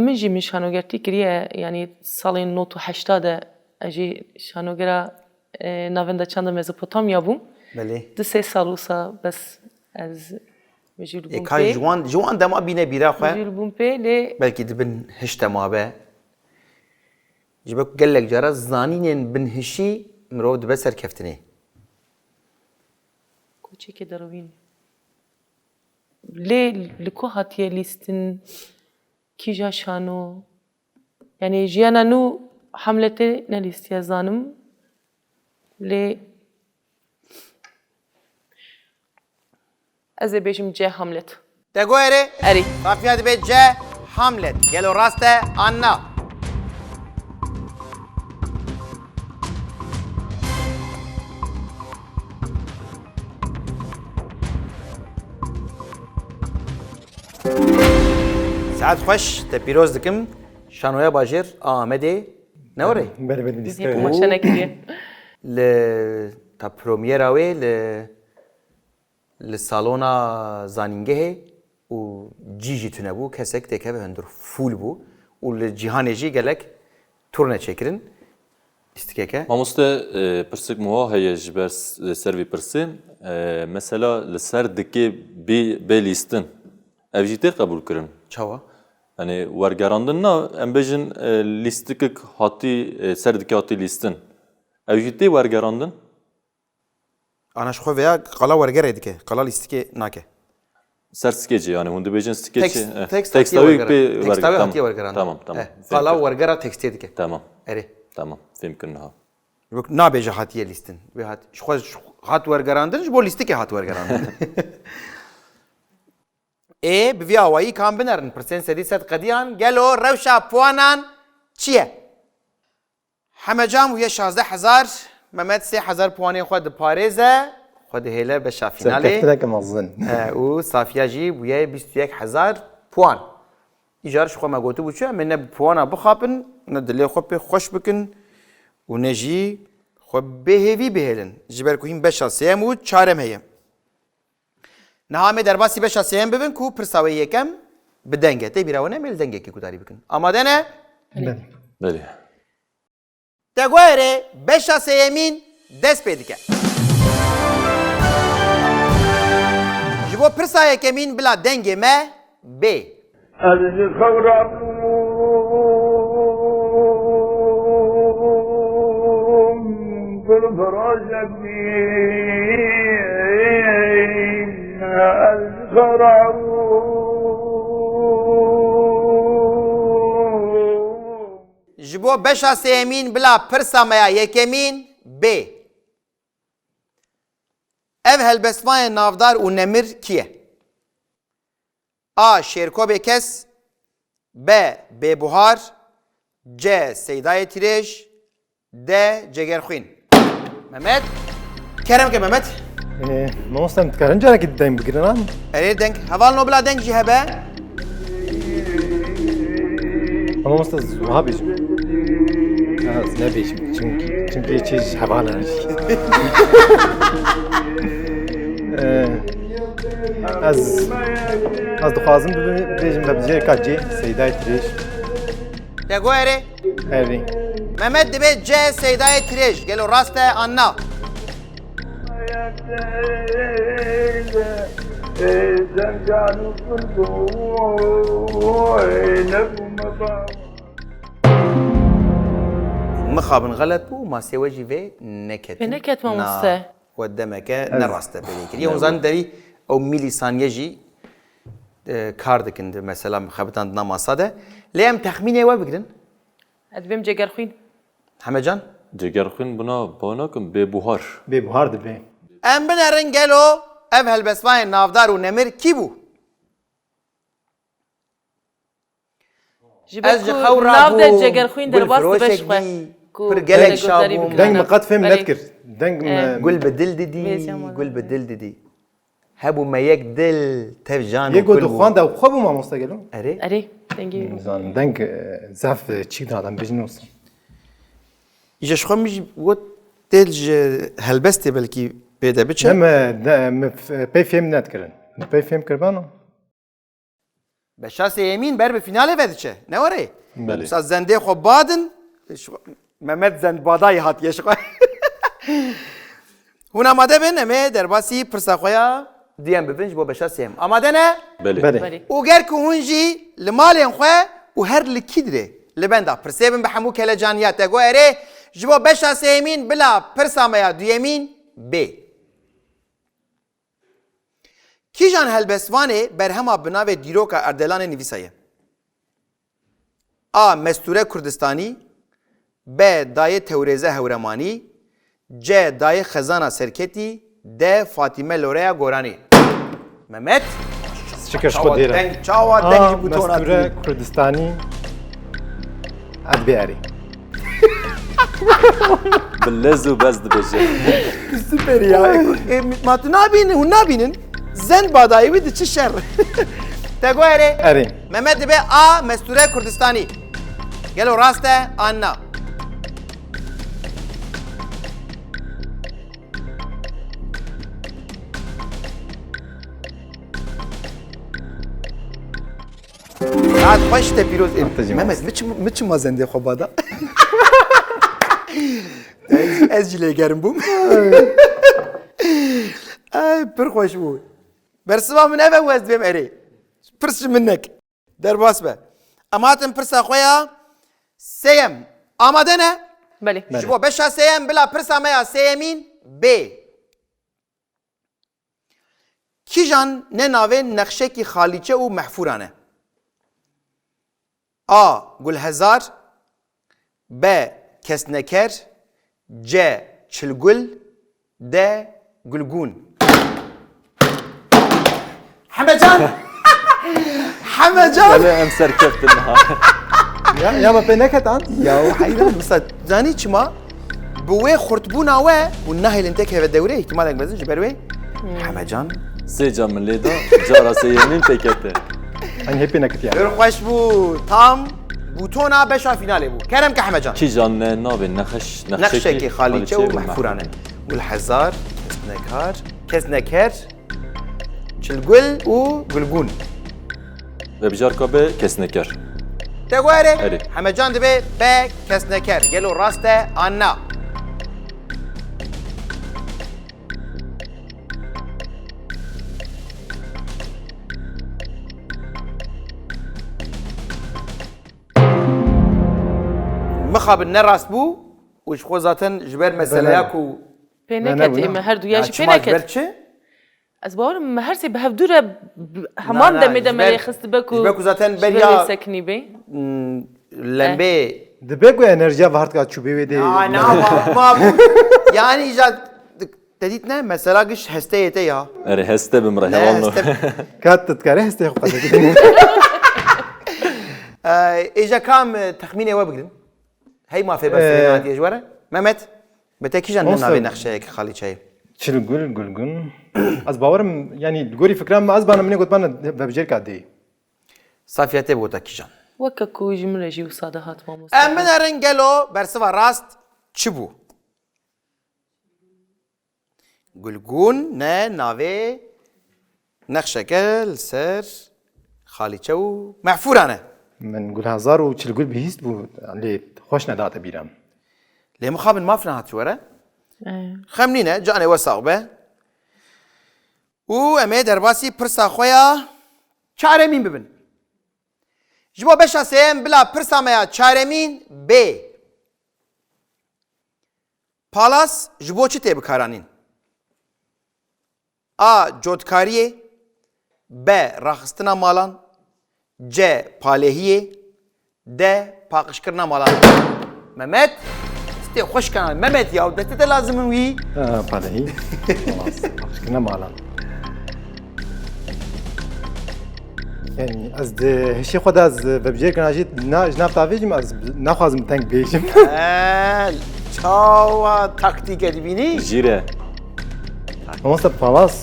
من جی من شانوگرتی کریه یعنی سال 1980 اجی شانوگرا ناوندا چند مزوپوتامیا بوم Belê. دو سه سال وسا بس از مجیل بوم Kay پی ciwan dema bîne bîra xwe مجیل بوم پی لی belkî dibin hişte mabe ji bo gelek cara zanînên binhişî mirov dibe serkeftinê کوچک دروین لی لکو هاتیه لیستن کیجا شانو یعنی جیانا نو حملته نلیستی زانم لی از بیشم جه حملت Tegoere اری Safiya dibe C Hamlet gelo raste Anna Saat xoş te pîroz dikim şanoya bajêr Amedê newere بله بله هیکو لیست ماشنه کریه li ta premiera wê li salona zanîngehê û cî jî tune bû kesek têkeve hundir fûl bû û li cîhanê jî gelek turne çêkirin lîstikeke Mamoste pirsik muha heye ji ber ser vî pirsê mesela li ser dikê bê lîstin ev jî tê qebûl kirin çawa yani wergerandin na em bêjin lîstikek hatî ser dikê hatî lîstin ev jî tê wergerandin ana ji xwe veya qala wergerê dike qala lîstikê nake ser skecê yani hûn dibêjin skecê tekstavê pê tekstavê hatiye wergeran tamam tamam qala wergera tekstê dike tamam erê tamam fêm kirin ha Yok nabêje hatiye lîstin wê hat ji xwe hat wergerandin ji bo lîstikê hat wergerandin ê bi vî awayî kan binerin pirsên sedî sed qediyan gelo rewşa puanan çi ye hemecam û ye 16000 Mehmet 3000 puanên xwe diparêze خود هیله بشا سرکفت فیناله نکم ازن و صافیا جی بویه 21,000 پوان ایجارش خو ما گوتو بچه من نه پوانا بخابن نه دلی خو به خوش بکن و نجی خو بهوی بهلن جبر کوهیم بشا سیم و چارم هیم نهامه در باسی بشا سیم ببین کو پرساوی یکم بدنگه تی بیراونه میل دنگه کی کداری بکن آماده نه بله دگوهره بشا سیمین دست پیدکه جبو پرسا یکمین بلا دنگه ما بی جبو بشا سیمین بلا پرسا میا یکمین بی ev helbesvayên navdar û nemir kiye? A. Şêrkobê kes B. Bêbuhar C. Seydayê Tirêj D. Cegerxwîn Mehmet kerem ke Mehmet مامۆستا متکارن جارێکی دەنگ بگرن erê deng heval no bila deng jî hebe مامۆستا زوها بێژم نەبێژم چونکە چێژ هەواڵە از دخوازم بێژم بە بجێرکا جێ سەیدای ترێژ Dego erê ئەری Mehmet dibe C. Seydayê Tirêj gelo rast e anna مخابن غلط بو ما سوى جي في نكت نكت ما مصة. قدامك نراسته بذيك اليوم زان دري او ملي ثانيه جي كاردك انت مثلا خبطان نماسه ده ليم تخمينه و بگرن ادبیم جگرخوین حمجان Cegerxwîn buna banakim bêbuhar. بێبوهار دەبێ ام بنرن گلو ev helbesvayên navdar û nemir kî bû Ez ji xewra ناو bû ده جگرخوین در باست gulfiroşek بشخوه dî pir gelek şabûm دەنگ مقات فێم نەتکرد دەنگ gul bi dil didî gul bi dil didî hebû me yek dil tev jan û یەک گۆ kul bû دخواندا خۆ بوو مامۆستا گەلو erê اری دنگی زانم دەنگ زاف چیک دادم بێژن وسم îje ji xwe min jî got têl ji helbestê belkî pêde biçe ئەمە پێی فێم نەتکردن پێی فێم کردبانە Beşa Seyemîn ber bi finalê ve diçe ne warê Belê. Sa zendê xwe badin Mehmet zendbadayê hatiye ji xwe Hûn amade bin em ê derbasî pirsa xwe ya diyem bibin ji bo beşa sêyem amade ne Belê. بەێ بری û ger ku hûn jî li malên xwe û her li kî dirê li benda pirsê bin bi hemû kelecaniya te got erê ji bo beşa sêyemîn bila pirsa me ya duyemîn bê Kîjan helbesvanê berhema bi navê dîroka Erdelanê nivîsa ye A. Mesture Kurdistanî B. Dayê Tewrêze Hewremanî C. Dayê Xezana Serketî D. Fatîme Loreya Goranî Mehmet شکر خۆ دیێرە deng çawa deng ji butona مەستورە کوردستانی ئەدبێ ئەری Bilez û bez dibêje. Süper ya. Ma tu nabînin hûn nabînin zend badayê wî diçi şer te got erê ئەری Mehmet dibe A. Mesture Kurdistanî gelo rast e anna Saat xweş te pîroz Mehmet miçim ma zendê xwe bada Ez jî lêgerim bûm pir xweş bû Bersiva min ev e wez dibêm erê Pirs ji min nek derbas be Em hatin pirsa xwe ya sêyem amade ne بله Ji bo beşa sêyem bila pirsa me ya sêyemîn bê Kîjan ne navên nexşekî xalîçe û mehfûran e A. Gulhezar B. Kesneker C. Çilgul D. Gulgun Hamecan Hamecan Em serkeftin ha. یا ما پێ نەکەتان Ya hayran mesela zani çima بوي خرطبونا و والنهي اللي انتك هذا الدوري احتمال بزن جبروي حمجان سه جا من لیدا جارا سیمین تکته این هپی نکتی غير خوش بو تام بوتونا بشا فينالي بو كرم كحمجان کی جان ناب نقشكي خاليچه و محفورانه والحزار كسنكار كسنكر چلگل و گلگون و بجار کابه کسنکر تگواره أري. حمجان دبي با كسنكر قالوا راسته انا مخاب النراس بو وش خوزاتن جبر مسلاياكو پێنەکەت ئێمە هەردوو یاژی پێنەکەت چه؟ ئەس باوەرم هەرسێ بە هەفتوورە هەمان دەمێدەمەلێ خست بەک و جبركو زاتن بريا سەکنی بێ لمبي دبێک و ئەنەرژیا هەرتکات چوبێ وێ دێ ما يعني اجا تديتنا مثلا قش هستيته يا اره هسته بمره لا هوانو کات تتکاره هسته خو قصدی اجا كام تخمينه وبقدن هي ما في بس هي جوره ممت بتاكيجان أوصل. نابي نقشه خالي شيء چلگل گلگون از باورم یعنی گوری فکرم از بانم منی گوتمان ببجر کادی صافيته بوتاكيجان وەکە کۆژی منەژی و سادە هاتمام من رنجلو برسوا راست چبو قلقون نا نافي نقشكل سر خالي شو محفور انا من گل هزار و چلگل بهیست بو لی خوش نداته بیرم ليه مخابن ما فينا هات ورا خمنينا جاني وساقبه و امي درباسي برسا خويا چاره مين ببن جبو بشا سيم بلا برسا ميا چاره مين ب پالاس جبو چي تيب كارانين A. Codkariye B. Raxistına malan C. Palehiye D. Pakışkırına malan Mehmet İşte hoş kanal Mehmet ya dete de lazımın vi پالهی خلاص نه مالا یعنی از هشی خود از ببجر کناجیت نه جناب تاویجم از نخوازم تنگ بیشم Çava taktik edibini جیره مثلا پالاس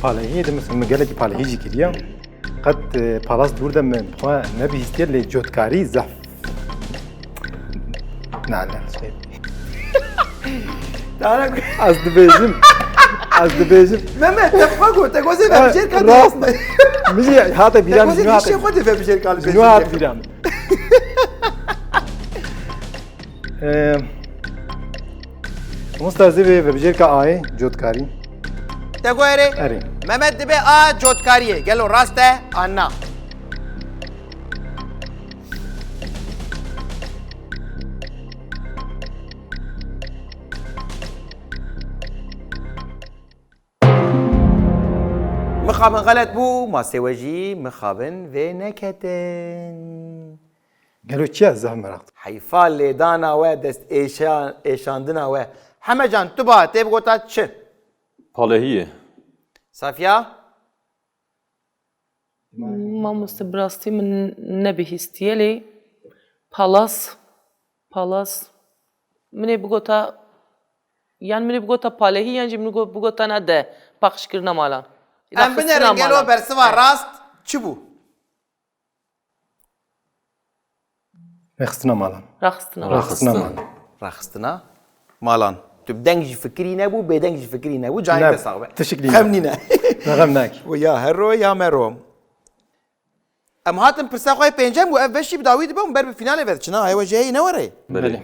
پالهی ده مثلا مگله کی پالهی جی کلیه قد پالاس دور ده من خوا نبی هستیل لی جوتکاری زف نه نه شاید از دبیجم Mehmet tefakku tegoze bebişer kaldı راست میشه هات بیرم Tegoze جنو bir şey هات koydu bebişer kaldı جنو هات بیرم مستازی به ببجر کا آی جوتکاری Tegoere اری Mehmet dibe A. Codkariye Gelo raste anna مخابن غلط بو ما سوجي مخابن في نكتن گلو چی از زهم مرخت حيفال لي دانا و دست ايشاندنا و همه جان تبا تيب قوتا چه پالهیه صافيا مامۆستا بڕاستی من نەبیهیستیە لێ پالاس منێ بگۆتە یان منێ بگۆتە پالەهی یانجی من بگۆتە نەدە پاقشکردنە ماڵان ام بنرن گلو برسوا راست چه بو مخستنا مالا ڕاخستنە رخصنا مالا راخستنا مالان تو بدنجي فكري نبو بدنجي فكري نبو جاي نعم. تصاغبه تشكلي. خمنينا نغم ناك ويا هرو يا مرو ام هاتم برسا خوي بينجم و اف بشي بداويد بهم بر بالفينال فات شنو هاي وجهي نوري بله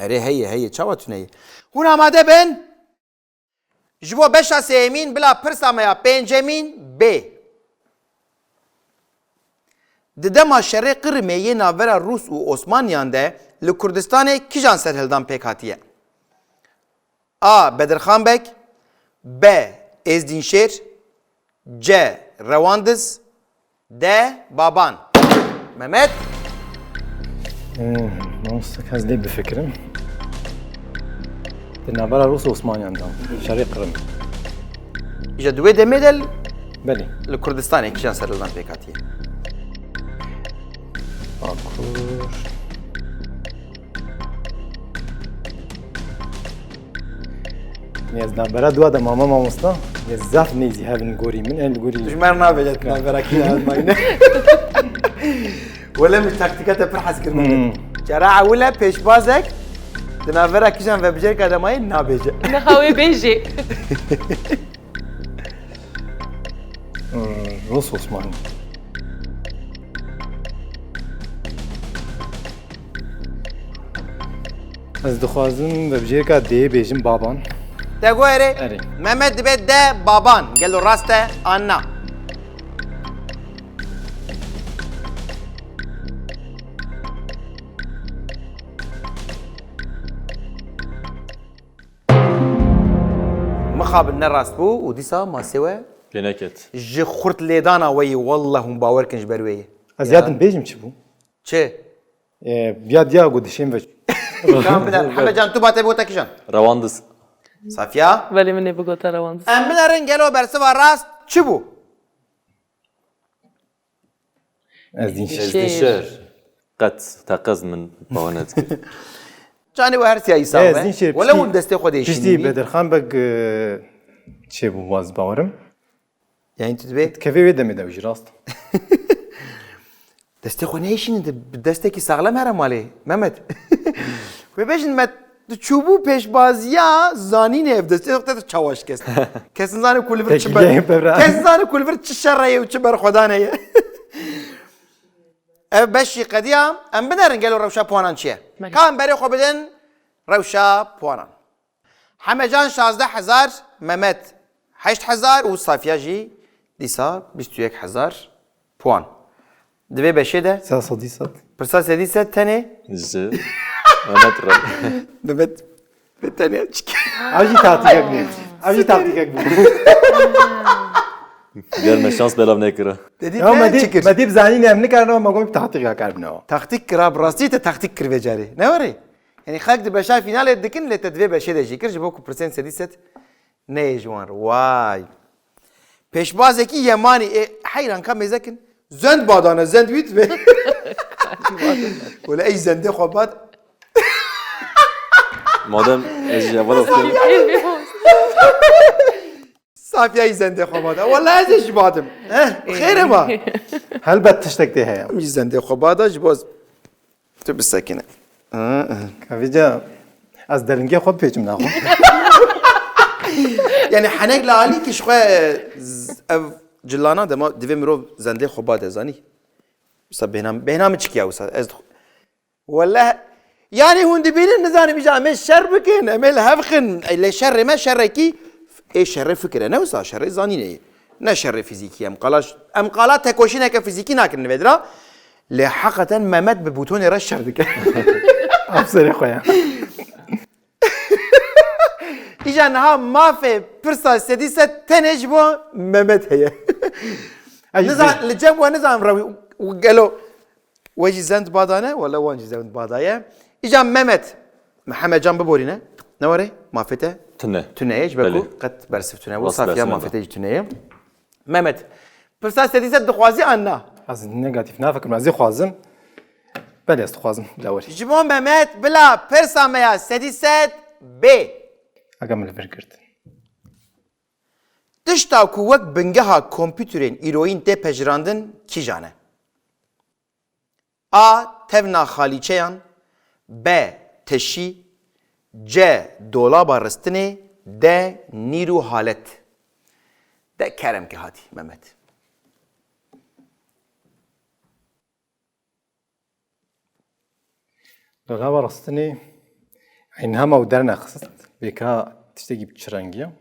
اري هي تشاوتني هنا ما دبن جبو بشا سيمين بلا برسا ما بنجامين ب ددما شرق قرمي ناورا روس و عثمانيان ده لكردستان كيجان سرهلدان پيك هاتيه A. Bedirxan Bek B. Ezdinşer C. Revandiz D. Baban Mehmet نوصك هز لي بفكرم بالنابرة روس وعثماني عندهم شريق قرم İşte duve demedel بلي لكردستان كيجان سرهلدان پيك هاتيه باكور نیاز نبرد دو آدم ماما ماموستا نیاز زاف نیزی هفن گوری من این گوری دژمن نابێت نابێراکی ئەڵمانە وەلە من تاکتیکەتە پڕ حەزکردن جارا عولە پێشبازێک دناڤێرا کیژان بە بژێر کادەمایی نابێژە نهاوي بيجي روس عثمانی از دخوازم به بجیر که دی بیجم بابان دەگوێرێ ئەرێ. مەمەد دەبێت دە بابان گەل و ڕاستە ئاننا مخابن نەڕاست بوو و دیسا ماسێوە پێنەکەت ji xurt lêdana wê yî wallah hûn bawerkin ji ber wê yê از یادم بیجم چی بو çi بیا دیا گو دشیم و Kan biner Hemecan tu batê bota kîjan ڕەواندز Safiya ولی من بگوتا روان em binerin gelo bersiva rast çi bû از دین شد شێر قەت تەقەز من باوانەت کرد canî we her siya îsa Ez din şey wele hûn destê xwe piştî değişînî Bedirxan bek çi bû waz bawerim yani tu dibê kevê wê demê de jî rast destê xwe neyişînin bi destekî saxlem here malê Mehmet wê bêjin me tu çûbû pêşbaziya zanînê ev destê xwe te çawaş kes kesin zanî ku li vir çi Tekileyê bevra. kesin zanî ku li vir çi şerreyê û çi berxwedanê ye ev beşî qediya em binerin gelo rewşa puanan çi ye kan berê xwe bidin rewşa puanan Hemecan 16,000 Mehmet 8,000 û Safiya jî dîsa 21,000 puan divê beşê de Sa sadî sat pirsa sedî se tenê ji Mehmet Ram. Mehmet ve tenê çik Ev jî taktikek bû ev jî taktikek bû Gelme şans belav nekire. dedî Ya te çikir me dî bizanîn em nikarin me gom taktika karbinەوە taktik kira bi rastî te taktik kir vê carê ne warê yani xelk di beşa finalê dikin lê te divê beşê de jî kir ji bo ku pirsên sedî set neyê ji wan re vay pêşbazekî yemanî heyran ka mêzekin zend badane zend wît ve wele ey zendê xwe bad Madem ez ji evvel astım. Safiyayî zendê xwe bada wala ez ê jî badim xêr e ma helbet tiştek tê heye em jî zendê xwe bada ji bo tu bisekine Kevîca ez delingê xwe pêçim naxwe yani henek li alî kî ji xwe ev cilana dema divê mirov zendê xwe bade zanî wisa bêhna min çikiya wisa ez wala yani hûn dibînin nizanim îja em ê şer bikin em ê li hev xin lê şerrê me şerrekî ê şerrê fikir e ne wisa şerrê zanînê ye ne şerrê fîzîkî em qala tekoşîneke fîzîkî nakirin li vê dira lê heqeten Mehmet bi bûtonê re şer dike ev serê xwe ye îja niha mafê pirsa sedî set tenê ji bo Mehmet heye nizan li cem we nizan rewî gelo we jî zend badane wala wan jî zend badaye îja Mehmet Hemecan biborîne ne were mafê te Tune. tuneyê ji ber ku Belê. qet bersiv tune Rast Safiya bersine mafê te jî tuneyê Mehmet pirsa sedî set dixwazî an na ez negatif nafikim ez ê xwazim belê ez dixwazim lawerî ji bo Mehmet bila pirsa me ya sedî set bê Agam li vir girt tişta ku wek bingeha kompûterên îroyîn tê pejirandin kîjan e A. Tevna xalîçeyan B. Teşî C. Dolaba ristinê D. Nîr û halet De keremke hatî Mehmet Dolaba rastînê hema û dernexist bêka tiştekî çirengiya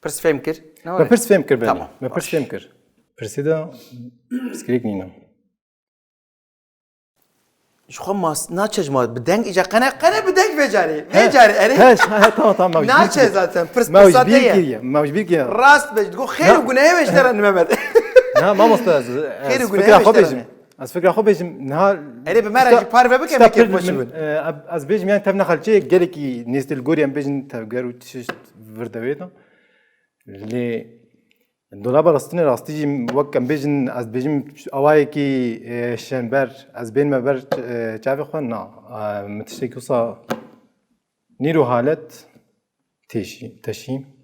Pirs fêm kir ne Me were? pirs fêm kir Tamam. me pirs fêm kir pirsê de pirsgirêk nîne Ji xwe mas naçe ji ma bi deng îca qene bi deng vecarê vecarê erê tamam tamam naçe zaten pirs me pirsa ji te bir ye kiriye me ji bir kiriye rast be go xêr û gunehê veşteran Mehmet Ha mamosta ez Xêr û fikra gunehê xwe veşteran bêjim ez fikra xwe bêjim niha Erê bi me re jî parve bike me kêf xweş bin ez bêjim yani tevna xelçeyê gelekî nêstil gorî em bêjin tevger û tişt vir devê de lê dolaba rastînê rastî jî wek em bêjin ez bêjim awayekî şenber ez bên me ber çavê xwe na min tiştekî wisa nîr û halet تشیم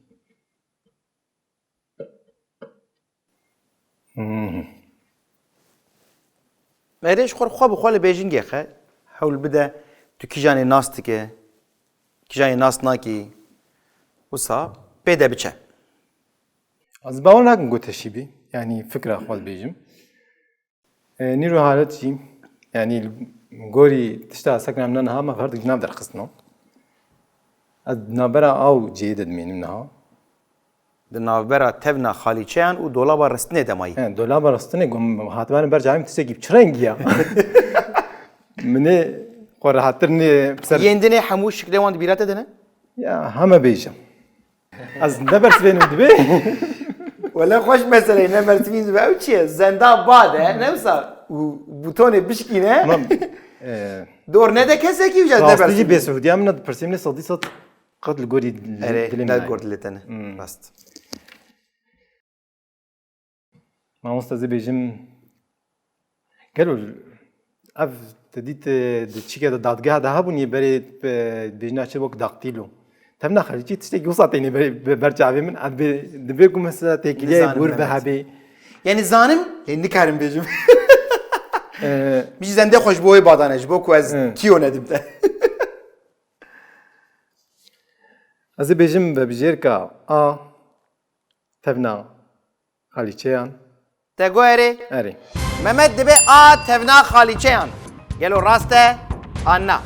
مريش خور بخوال بيجينج خا حول بدا تو كيجاني ناس تكي كيجاني ناس ناكي وصا بدا بچه از باور نکن گو تشیبی یعنی فکر خود بیجم نیرو حالت جیم یعنی گوری تشتا سکنم نه ها ما فرد جناب در قسنا از نابرا او جيد منیم نه دنابرا تبنا خاليچيان و دولابا رستنه دماي دولاب راستنه گم حاتمان برجعیم تشتا گیب چرنگیا منی خور حترنی بسر يندني حموش شكله واند بيراته دنا یا همه بیجم از نبرس بینم دبی ولا خوش مسألة إنه مرتبين زبا أو شيء زندا بعده نفسه وبوتونه بشكينه دور نده كسر كي وجد راستی نبرس به سعودی هم ند پرسیم نه صدی صد قتل گوری أره دلیم لا قرد لتنا راست ما مستزی بیجم گلو اف تدیت چیکه دادگاه ده بونی بری بیجنا چه وقت داقتیلو تمنا خرجی تشتی گوساتینی بری برچاوی من اد دبی کو مثلا تکلیه نزانم بور evet. به هبی يعني زانم هندي كارم بيجم مش زنده خوش بوي بادانش بو كو از كيو ندم ده از بیجم به بجیر کا تمنا خالی چیان تقولي اری ممد دبي تفنا خالي چيان يلو راسته أنا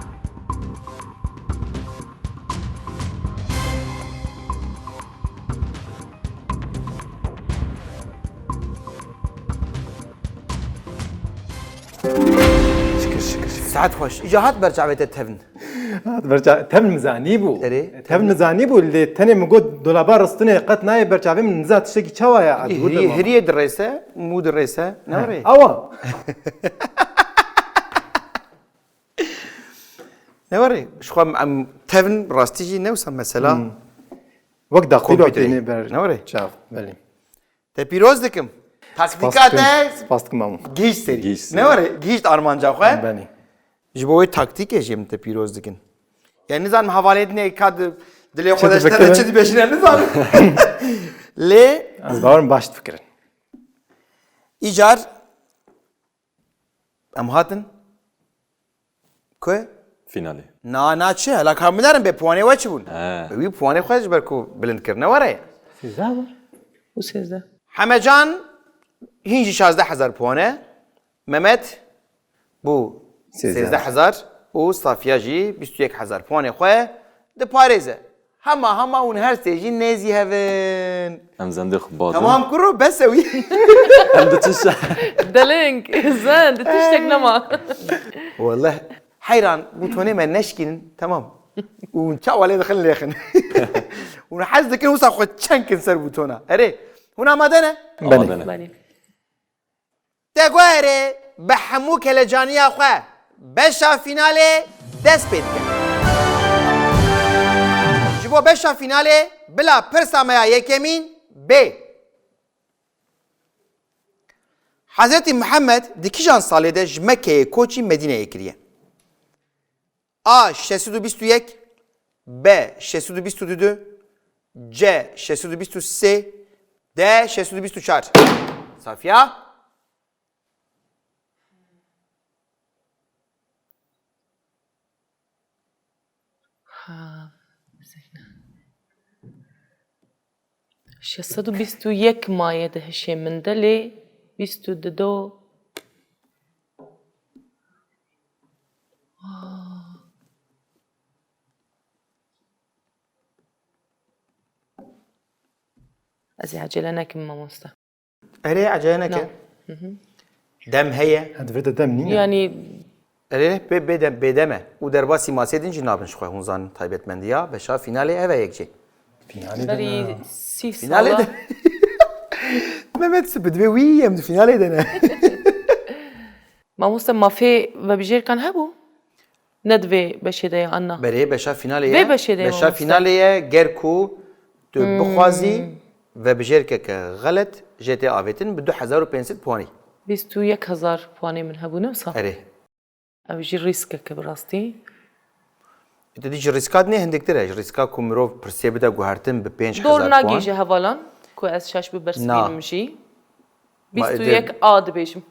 ساعات خوش إجاهات برجع بيت التفن برچا تم مزانی بو اری؟ تم مزانی بو لی تنی مگود دولابا رستنی قط نای برچاوی من نزات شکی چاوایا هري دريسة مو دريسة نوري اوا نوري شو عم تفن راستيجي نوسم مثلا وقت داخلی رو کامپیوتری. تینی بر نوره؟ چاف بله تبيروز دكم تكتيكاته پاست کمامو جيش سري جيش سري. نوري جيش أرمانجا خواه بله جبوي تاكتيك جيم تبيروز دكن يعني نظام حوالي دني كاد دلي خودش بكره؟ ترى چدي بيشنا نظام ليه از باورم باشت فکرن إيجار أم هاتن كوي فینالی نا چه هلا كاملارن به پوانه وچ بون آه. بي پوانه خوش بركو بلند کرنه وره سیزده var. Bu sizde. همه جان هینجی 16000 پوانه ممت بو 13000 و صافیا جی 21000 پوانه خواه ده پاريزه همه اون هر سيجي نزي هفن ام زنده خب بادم تمام كرو بسوي ام ده تشا Delink. Zan. Tiştek nama. والله حيران بوتوني ما نشكين تمام ونشاء ولا دخل لي خن ونحس ذاك وصا خو تشانك نسر بوتونا اري هنا مدنه بله Bari. تقواري بحموك لجانيا خو بشا فينالي دس بيت جبو بشا فينالي بلا برسا ما يكمين ب حضرت محمد دكيجان صالح ده مكه كوچي مدينه كريه A 621 B 622 C 623 D 624 Safia شصد و بیست و یک مایه ده هشه من دلی بیست و دو از عجله نکم ماموستا أري عجانك دم هي هد فرد دم نینه yani أري بدم بدمه ودرباسي ما سيدين جنابن شخوي هونزان تايبت منديا بشا فينالي أبا يكجي فینالی bari دنا 6 فينالي sala ده ممت سبدوي وي يم فينالي ده ماموستا مافي و بجير كان هبو ندوي بشيدة عنا بري بشا فينالي وي بشه ده بشا ماموستا. فينالي جيركو تو بخوازي و بجيركك غلط جيتي آفيتن بدو 1500 بواني 21000 puanı من هبو نمسا أري او جي ريسكك براستی Dedi ji riskat ne hindiktir ji riska ku mirov pirsiye bide guhertin bi 5000 دور puan. نگیجه هوالان که از شش به برس نه. میشی ما 21 آد بیشم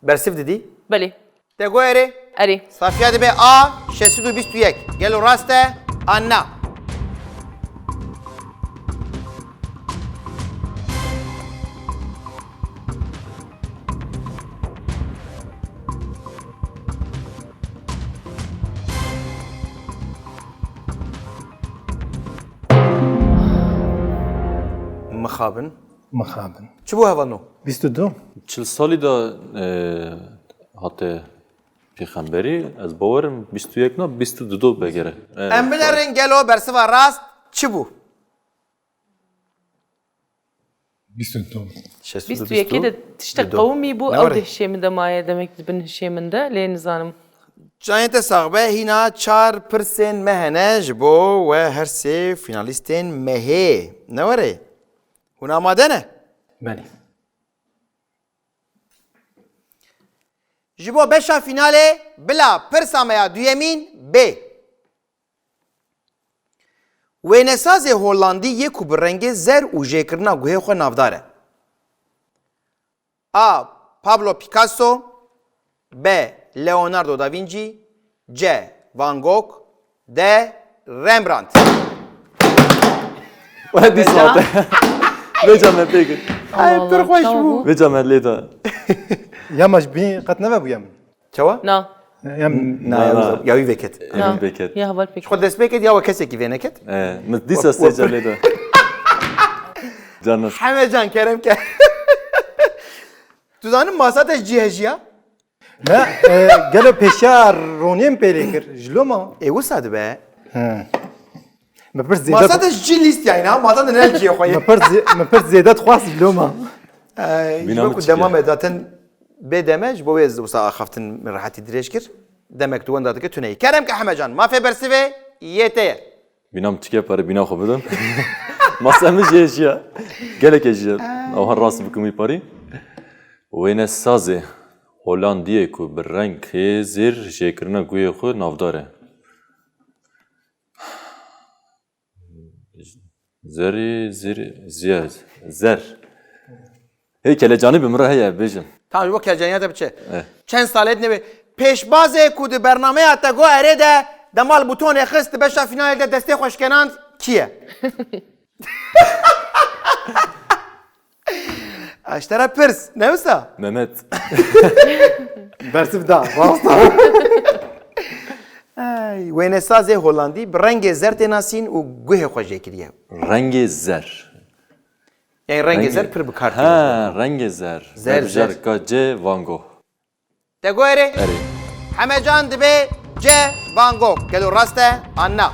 Bersiv dedi. بله De goyere. اری Safiye de be A 621. Gelo raste Anna. Mıxabın. مخابن Çi bu hevanı? 22 Çil salî da hate pêxemberî ez bawerim 21 na 22 begere. Em binerin gelo bersiva rast. Çi bu? 22 22 de tişte kavmi bu Ne av var? dehşeminde maya demek bin hişeminde le nizanım Canete saxbe hîna çar pirsên me hene ji bo we her sê finalîstên mehê. Ne were? Hûn amade ne? بله Ji bo beşa finalê bila pirsa me ya duyemîn B. Wênesazê Hollandî yê ku bi rengê zer û jêkirina guhê xwe navdar e. A. Pablo Picasso B. Leonardo da Vinci C. Van Gogh D. Rembrandt. Hadi saate. Veca me pêkir. Ay pir xweş bû. Veca me lê da. يا مجبين قد نبى بو يم Çawa? na يم Na ya wî veket. Emin beket. ya heval pek Xwe dest pê ket ya we kesekî vê neket? Min dîsa sêca lê da. Canas. Hemecan kerem ke. Tu zanî masa te cî hejiya? لا قالوا بيشار رونيم بيليكر جلوما E wisa dibe. ما برز Masa زيادة te jî lîst yani ha. Masa te ne cî xwe ye. ما برز زيادة خواص جلوما Ji ku demam e zaten bê deme ji bo wê wisa axaftin min rehetî dirêj kir. Demek tu wenda dike tuneyî. Kerem ke hemecan. Mafê bersivê yê te ye. Bînam tike pere bîna xwe bidin. Masa min jê jiya. Gelek e jiya. Ew rast bikim wî parî. Wêne sazê Holandiyê ku bi rengê zêr jêkirina guhê xwe navdar e. Zerê zêr zer. Hey kelecanî bi min re heye bêjim. Tamam ji bo kelceniya te biçe. Çend salê nebe. Pêşbazê ku di bernameya te got erê de demal butonê xist di beşa finalê de destê xweşkenand kî ye? Aştera pirs. Ne wisa? Mehmet. برسف دا راستا Wênesazê Hollandî bi rengê zer tê nasîn û guhê xwe jê kiriye. Rengê zer. Yani rengê zer pir bi kar tîne. Ha, rengê zer. Zer, zer. Berjerka C. Van Gogh. Te got erê? Erê. Hemecan dibe C. Van Gogh. Gelo rast e Anna.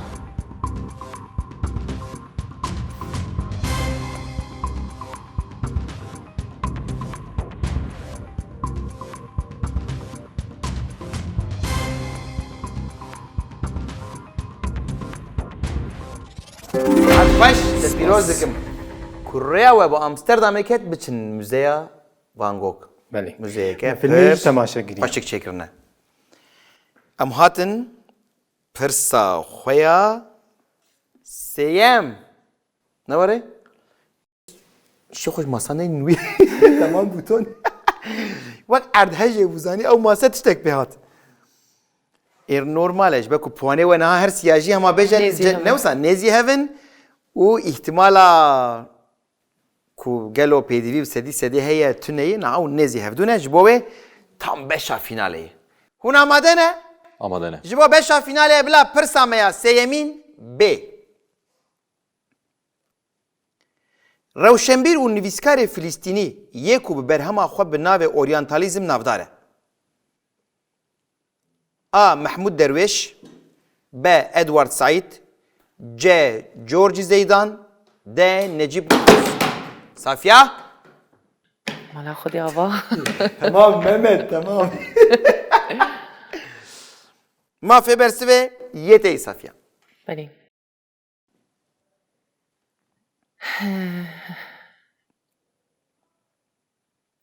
Hadi baş, despîroz dikim. Kurreya we bi Amsterdamê ket biçin müzeya Van Gogh. بله Müzeyeke فيلمي تماشا قريب Paşık çekirine. Em hatin pirsa xweya sêyem. Ne var e? Şi xweş masanê nûyê. Tamam buton. Wek erdhejê bûzanî ew masa tiştek pê hat. Êr normal e ji ber ku puanê we niha her siyajî hema bêje ne wisa nêzî hevin û îhtimala ku gelo pêdivî bi sedî heye tuneyê niha ew nêzî hevdûne ji bo wê tam beşa finalê ye. Hûn amade ne? Amade ne? Ji bo beşa finalê bila pirsa me ya sêyemîn B. Rewşenbîr û nivîskarê Filîstînî yê ku bi berhema xwe bi navê oryantalizm navdar e. A. Mahmud Derviş B. Edward Said C. George Zeydan D. Necip Safiye mala خودی آوا Tamam Mehmet tamam. Mafê bersivê yê Safiye. بله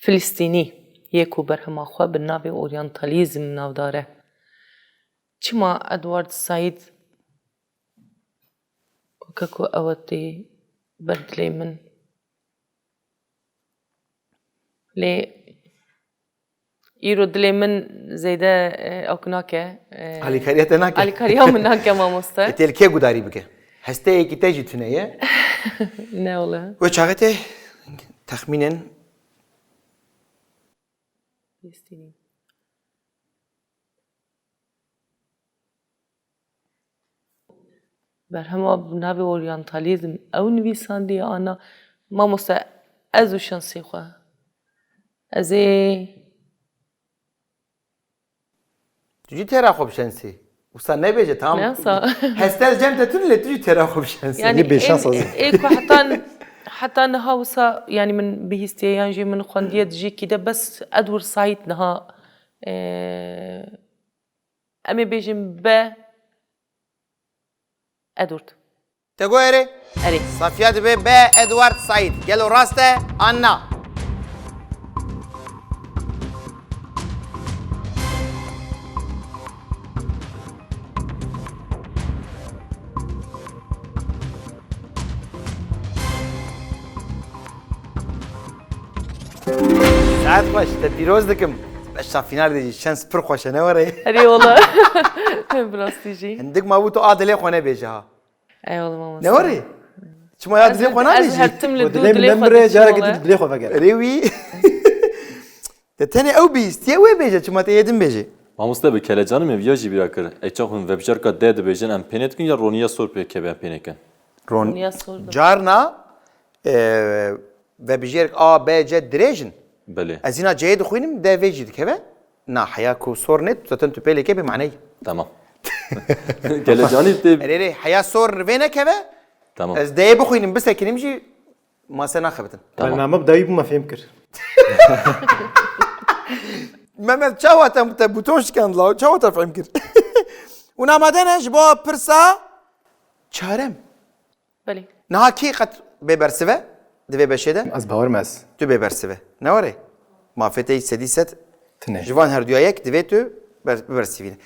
فلسطینی یکو برهما خو به ناو اورینتالیزم ناوداره çima Edward Said وكاكو أوتي بردلي من لي يرو دلي من زيدا أكناكه Ali kariyete nak. علي كاريا من هكا ما مست Telke gudari bike. Hastaya ki tecid tüneye. لا والله Ve çağete tahminen يستيني برهما بنابي اورينتاليزم او نویساندی انا ما مست ازو شانسی خو ازي tücü tera خوب şansı. Usta ne bece tam. ناسا Hastel cemte tünle tücü tera خوب şansı. يعني bir şans lazım. ايكو حتى نها وسا يعني من بهستي يعني من خواندية جي كده بس ادور سايت نها امي بيجم با ادورت Tegoere. اري Safiye de be Edward Said. Gel o raste Anna. Saat baş, te piroz dikim. Beşa final de şans pır xoşa ne var ey. اري والله براستيجي Hendik ma bu to adele xone beje ha. اي والله ماما Ne var ey? Çima adele xone از beje. هرتم لدو ودلي من دلي نمرة جارة خدت قد دلي خو فقر Rewi. Te tene ew bîst, ye wê beje, çima te yedin beje. Mamoste bi kelecanım ev ya jî bira kir. Eçaxun webjarka de dibêjin em pênetkin ya roniya sor pê keve em pênekin. Ron. Niye sordun? Carna ve bijêrek A, B, C dirêjin. Belê. Ez îna C'ye dixwînim, D, V jî dikeve. Na heya ku sor net, zaten tu pêleke bi maney. Tamam. Kelecanî te Erê heya sor vê nekeve. tamam. Ez D'ye bixwînim bisekinim jî mase naxebitin. برنامه بدايب ما فهم كر Mehmet çawa te buton şikandılar, çawa te fehim kir. Un amadene ji bo pirsa çarem. بلي Niha kî qet bêbersive divê beşê de? از باور ماس Tu bêbersive. Ne var ê? Mafetê sedî set تنه ji van her duya yek divê tu bibersivîne.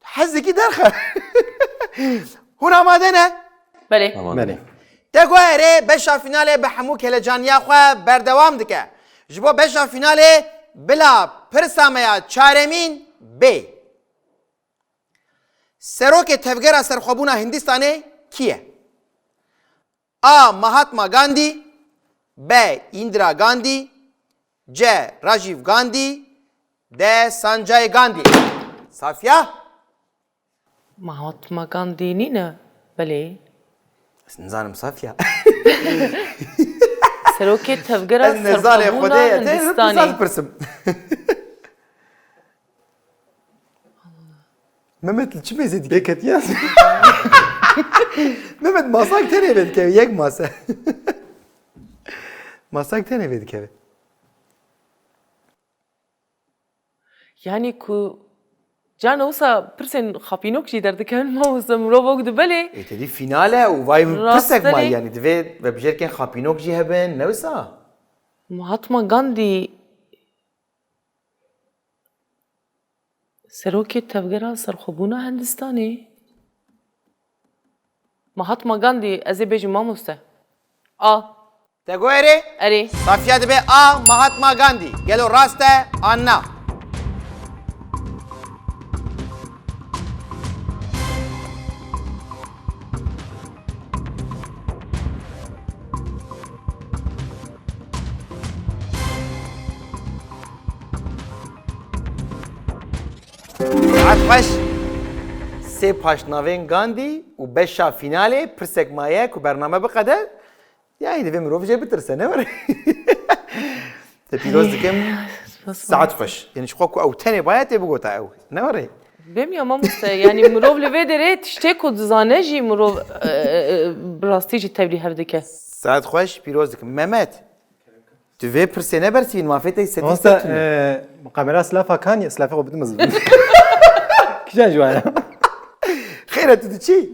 Hezekî derxe. Hûn amade ne? بلي مالي Te gu erê beşa finalê bi hemû kelecaniya xwe berdewam dike. Ji bo beşa finalê bila pirsa me ya çaremîn bê. Serokê tevgera serxwebûna Hindistanê kî ye? A. Mahatma Gandhi, B. Indira Gandhi, C. Rajiv Gandhi, D. Sanjay Gandhi. Safiye? مهاتما غاندي نينا بلي Nizanim Safiye. سروكي تفقرا Ez nezanê سرقبونا Xwedê te هندستاني pirsas pirsim. Mehmet çi mêze dike? بيكت ياس Mehmet masak tenê vê dikeve, yek masa. Masak tenê vê dikeve. يعني كو جانا وسا برسن خابينوك جي دردكن ما وسا مروبوك دبلي E tedî finale û vay pirsek Rastları- may yani divê ve bijerken xapînok jî hebe ne wisa? مهاتما غاندي سروكي تفقرا سرخبونا هندستاني مهاتما غاندي ازي بيجي ما مستا Te gu erê? اري Safiye dibe A. Mahatma Gandhi. Gelo raste Anna. Saat baş. Se paşnavên Gandhi û beşa finalê pirsek maye ku bername biqede. Yani divê mirov jê bitirse ne var? Te pîroz dikim. Saat baş. Yani ji xwe ku ew tenê baye tê bigota ew. Ne var? بهم يا ماموستا يعني مروف لفي دري تشتكو دزانجي مروف براستي جي تبري هفدكه Saat xweş pîroz dikim. Mehmet. Tu vê pirsê ne bersivîn mafetê sedî وانستا set. مقامرة سلافا كان سلافا خو بدمز كيشان جوانا Xêr e tu diçî?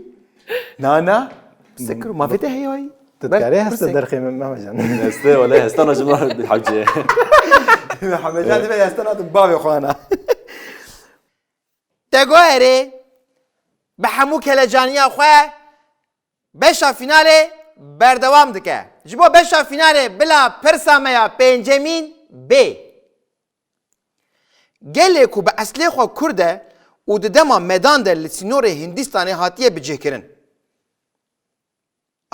Nana. Sekir mafetê heye wayî. تتكاري هسه درخي ما مجان Heste wala hestana jimra hacı. Hamecan dibe yastan adım bavê xwe ana. Te gu erê به همو کلجانیا خواه بشا فیناله بردوام دکه جبو بشا فیناله بلا پرسامیا پنجمین بی گله کو به اصلی خواه کرده و دما میدان در لسینور هندستانی هاتیه بجه کرن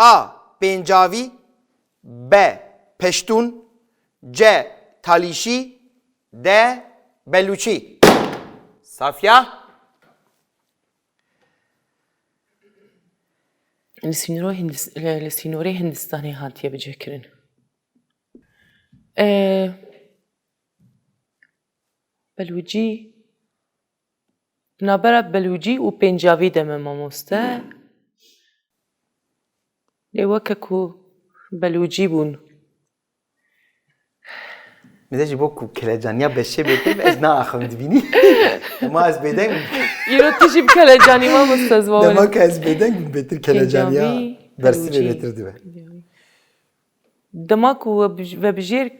A. پنجاوی B. پشتون C. تالیشی D. بلوچی صافیه لسینوری هندستانی هاتیه بجه کرن بلوچی نابرا بلوچی و پنجاوی دمه ماموسته لیوکه کو بلوچی بون میده جبو کو کلجانیا بشه بده از نه آخم دبینی ما از بدن ایرو تیشی بکلجانی ماموسته زوال دما که از بدن بهتر کلجانیا برسی بهتر دیوه دماغ و بجیر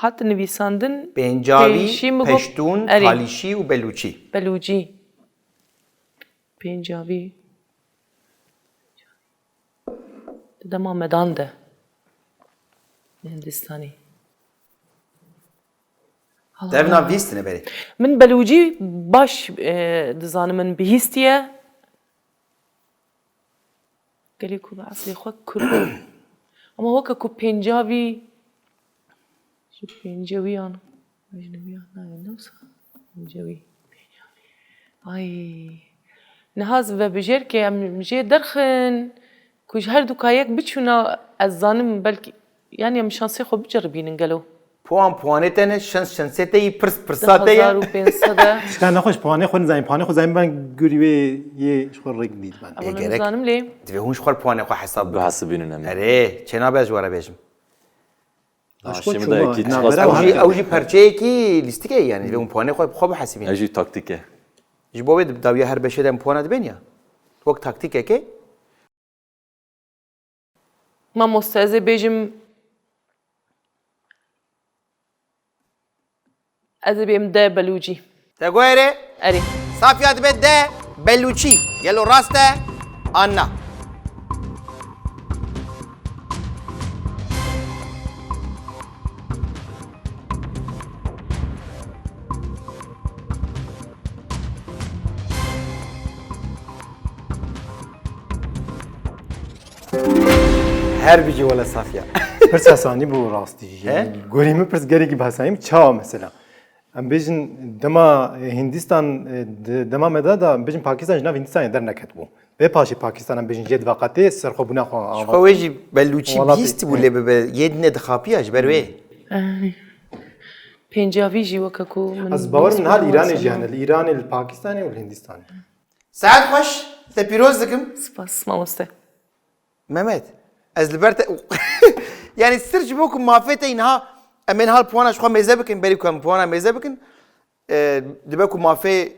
حتی نویساندن پنجاوی پیشی مگو- پشتون اری. تالیشی و بلوچی بلوچی پنجاوی دما مدان ده هندستانی در نام ویستنه بری من بلوچی باش دزانم من بهیستیه گلی کو به اصلی خود کرد اما وکا کو پنجاوی شو پنجاوی آن اجنبی آن نه نوسا پنجاوی ay nehaz ve bijer ki em jê derxin ku ji her du kayek biçûna ez zanim belkî yani em şansê xwe biceribînin gelo پوان پوانتنه شنسته ای پرس پرساته 1500 شکن نخوش پانه خود زمین پانه خود زمین من گوری یه شخور رگ دید من اولا zanim lê دوی هونش خور پوانه خو حساب به حسبینن هم اره چه نابه جواره بیشم şimdi de ki نه، çıkası برای اوجی var. اوجی پرچه کی لیستی که یعنی دوی اون پوانه خو خوب حسابین Eji taktike. جبو بید داویه هر بشه دم پوانه دبینیا وقت تاکتیکه که ma mostezê bêjim ez ê bêm de belûcî تگویره erê صافیات به ده بلوچی یلو راسته آنا هر بیجی ولا صافیه پرس حسانی بو راستی گوری می پرس گری کی بحثاییم چا مثلا ام بیجن دما هندستان دما مدا دا بیجن پاکستان جناب هندستان در نکت بو به پاشی پاکستان ام بیجن جد وقتی سرخو بنا خو خویجی بلوچی والله بیست بوله به یه دنه دخاپیاش بروی پنجاوی jî weke ku min از باور من هال ایران جهان ایران الپاکستانی و الهندستان ساعت خوش te piroz dikim spas mamoste Mehmet ez li ber te yani sırf ji bo ku mafete inha emin hal puana şu meze bikin beri ku puana meze bikin dibe ku mafe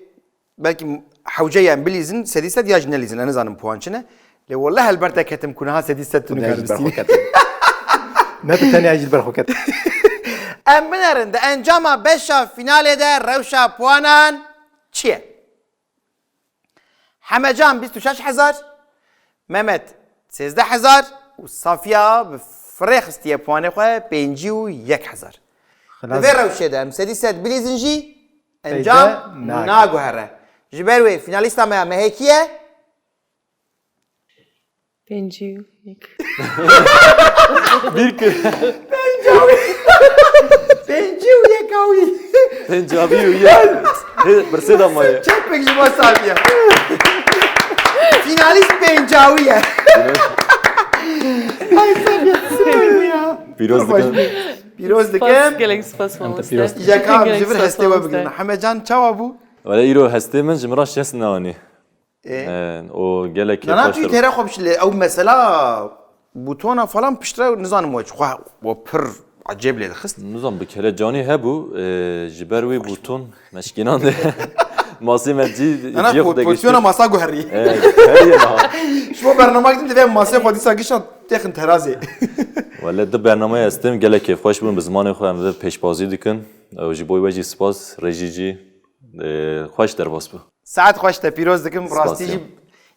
belki hawceyen bilizin sedisat ya jinelizin en azanım puan çine le vallahi hal ber te ketim kuna sedisat tu نه تانی اجل برخوکت em binerin de encama beşa finalede revşa puanan çiye Hamecan 26000 Mehmet 13000 و صافیا فريخ استيا بواني خو بينجيو 1000 دفير روشي ده مسدي سد بليزنجي انجام ناغو هره جبروي فيناليستا ما مهيكيه pêncî yek بينجيو يكاوي Pencabi üye. Birse de maya. تشبك جوا صافيا فيناليست بينجاويه هاي صافيا تسوي يا Piroz dikin. بيروز spas دكم gelek spas mamoste يا كام جبر هستي وبقنا حمجان تشاوبو Valla iro heste min jimra şes nani. O gelek انا في ترى خبش او مثلا بوتونا فلان بشتري نظام وجه وبر عجيب لي الخست Nizam bi kele cani hebu jiber ve buton meşkinan de. Masi medci انا بوزيشن ماسا جوهري Her yer ha. شو برنامج انت فاهم ماسا خدي ساقيشان تخن ترازي Valla de bername estem gelek hoş bun bi zamanê xwe em de pêşbazî dikin. Ew ji bo wê jî spas rejî خوش derbas bû. Saat xoş te pîroz dikim rastî jî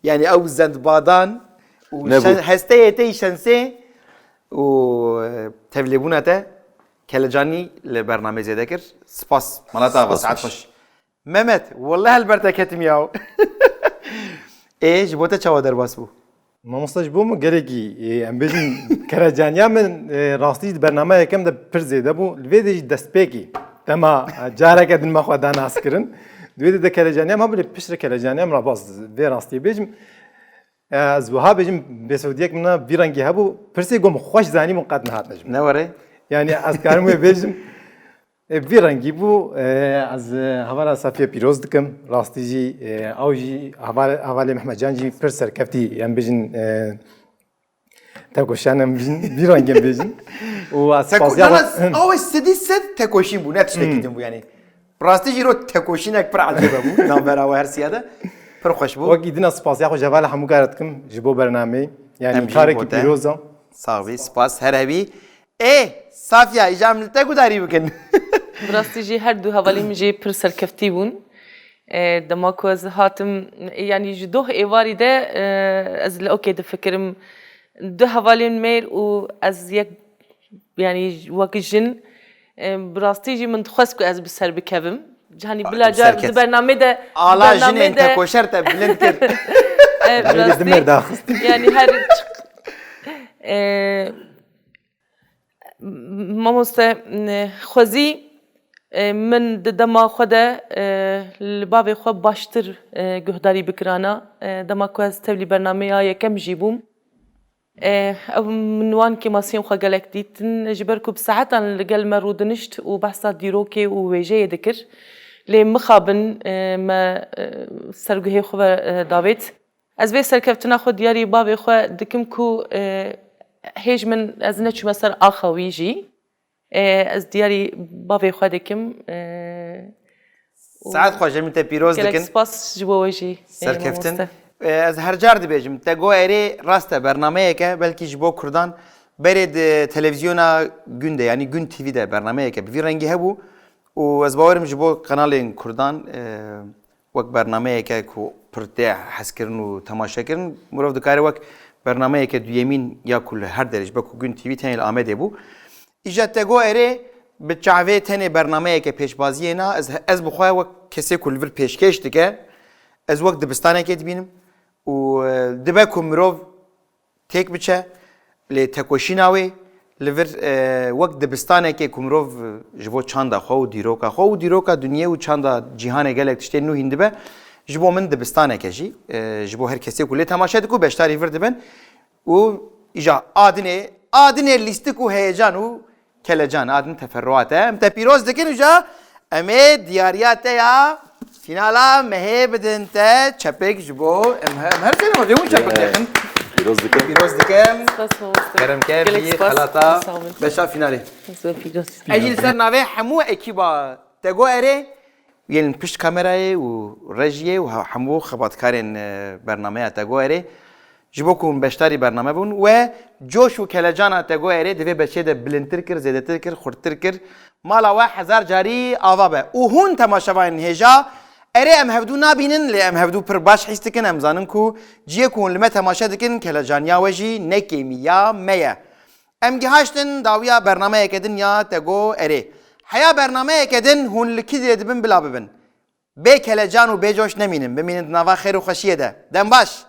yani ew zendbadan û Nebû. hesteyê te şensê û tevlîbûna te kelecanî li bername zêde kir. Spas. Malata ava saat xoş. Mehmet, wallahi helber te ketim yaw. Ji bo te çawa derbas bû? Mamosta ji bo min gelekî em bêjin kerejaniya min rastî di bernameyekêm de pir zêde bû. Li vê de jî destpêkî dema careke din me xwe danas kirin. Di vê de kerejaniyam hebû lê piştre kerejaniyam rabas vê rastiyê bêjim. Ez wiha bêjim bêsewdiyek min vî rengî hebû pirsê gom xweş zanî min qet nehatine ji min. Ne were? Yani ez karim wê bêjim vî rengî bû ez hevala Safiye pîroz dikim. Rastî jî ew jî hevalê Mehmedcan jî pir serkeftî em bêjin tekoşan em bêjin vî rengê bêjin. û ez spasiya Ew sedî sed tekoşîn bû ne tiştekî din bû yani. Rastî jî ro tekoşînek pir ezêbe bû navbera we her siyade. Pir xweş bû. وەک ئیدنا سپاسیا خۆ ژەڤالە هەموو کارت دکم ji bo bernameyê yani Em jî karekî bo te. pîroz e. Sağ bî, spas her hevî. Safiye îcam li te gudarî bikin. Rastî jî her du hevalê min jî pir serkeftî bûn. Dema ku ez hatim yani ji doh êvarî de ez li okê difikirim du hevalên mêr û ez yek yani wek jin bi rastî jî min dixwest ku ez bi ser bikevim. Hani bila car serket. di bername de Ala jinên te koşer te bilind kir. Demir daxist. yani her mamoste xwezî min di dema xwe de li bavê xwe baştir guhdarî bikirana dema ku ez tevlî bernameya yekem jî bûm ew min wan kêmasiyên xwe gelek dîtin ji ber ku bi saetan li gel me rûdinişt û behsa dîrokê û wêjeyê dikir lê mixabin me serguhê xwe davêt ez vê serkeftina xwe diyarî bavê xwe dikim ku hêj min ez neçûme ser axa wî jî ez diyarî bavê xwe dikim Saet xweş min te pîroz gelek dikin. spas ji bo wê jî Serkeftin. Ez her car dibêjim. Te go erê rast e bernameyeke belkî ji bo Kurdan berê di televizyona Gün de yani Gün TV'de bernameyeke bi vî rengî hebû û ez bawerim ji bo kanalên Kurdan wek bernameyeke ku pir tê hezkirin û temaşekirin mirov dikare wek bernameyeke duyemîn ya ku li her derê ji ber ku Gün TV tenê li Amedê bû. İja te go erê bi çavê tenê bernameyeke pêşbaziyê na ez bi xwe wek kesê ku li vir pêşkêş dike ez wek dibistanekê dibînim û dibe ku mirov têk biçe lê tekoşîna wê li vir wek dibistanekê ku mirov ji bo çanda xwe û dîroka xwe û dîroka dunyayê û çanda cîhanê gelek tiştên nû hîn dibe ji bo min dibistaneke jî ji bo her kesê ku lê temaşe dikû beşdarî vir dibin û îja adinê lîstik û heyecan û kelecan adin teferruat e em te pîroz dikin îja em ê diyariya te ya finala mehê bidin te çepek ji bo em her sene ma dêmûn çepek dikin Pîroz dikim. pîroz dikim spas mamoste keremke gelek vî spas helata sağ olun. beşa finalê Zor pîroz. Ecî li ser navê hemû ekîba te go erê yên pişt kamerayê û rejiyê û hemû xebatkarên bernameya te go erê ji bo ku hûn beşdarî bername bûn we coş û kelecana te go erê divê beşê de bilindtir kir zêdetir kir xurttir kir mala we hezar carî ava be û hûn temaşevanên hêja erê em hevdû nabînin lê em hevdû pir baş hîs dikin em zanin ku ciyê ku hûn li me temaşe dikin kelecaniya we jî ne kêmiya me ye em gihaştin dawiya bernameyeke din ya te go erê heya bernameyeke din hûn li kîzê dibin bila bibin bê kelecan û bê coş nemînin bimînin di nava xêr û xweşiyê de dem baş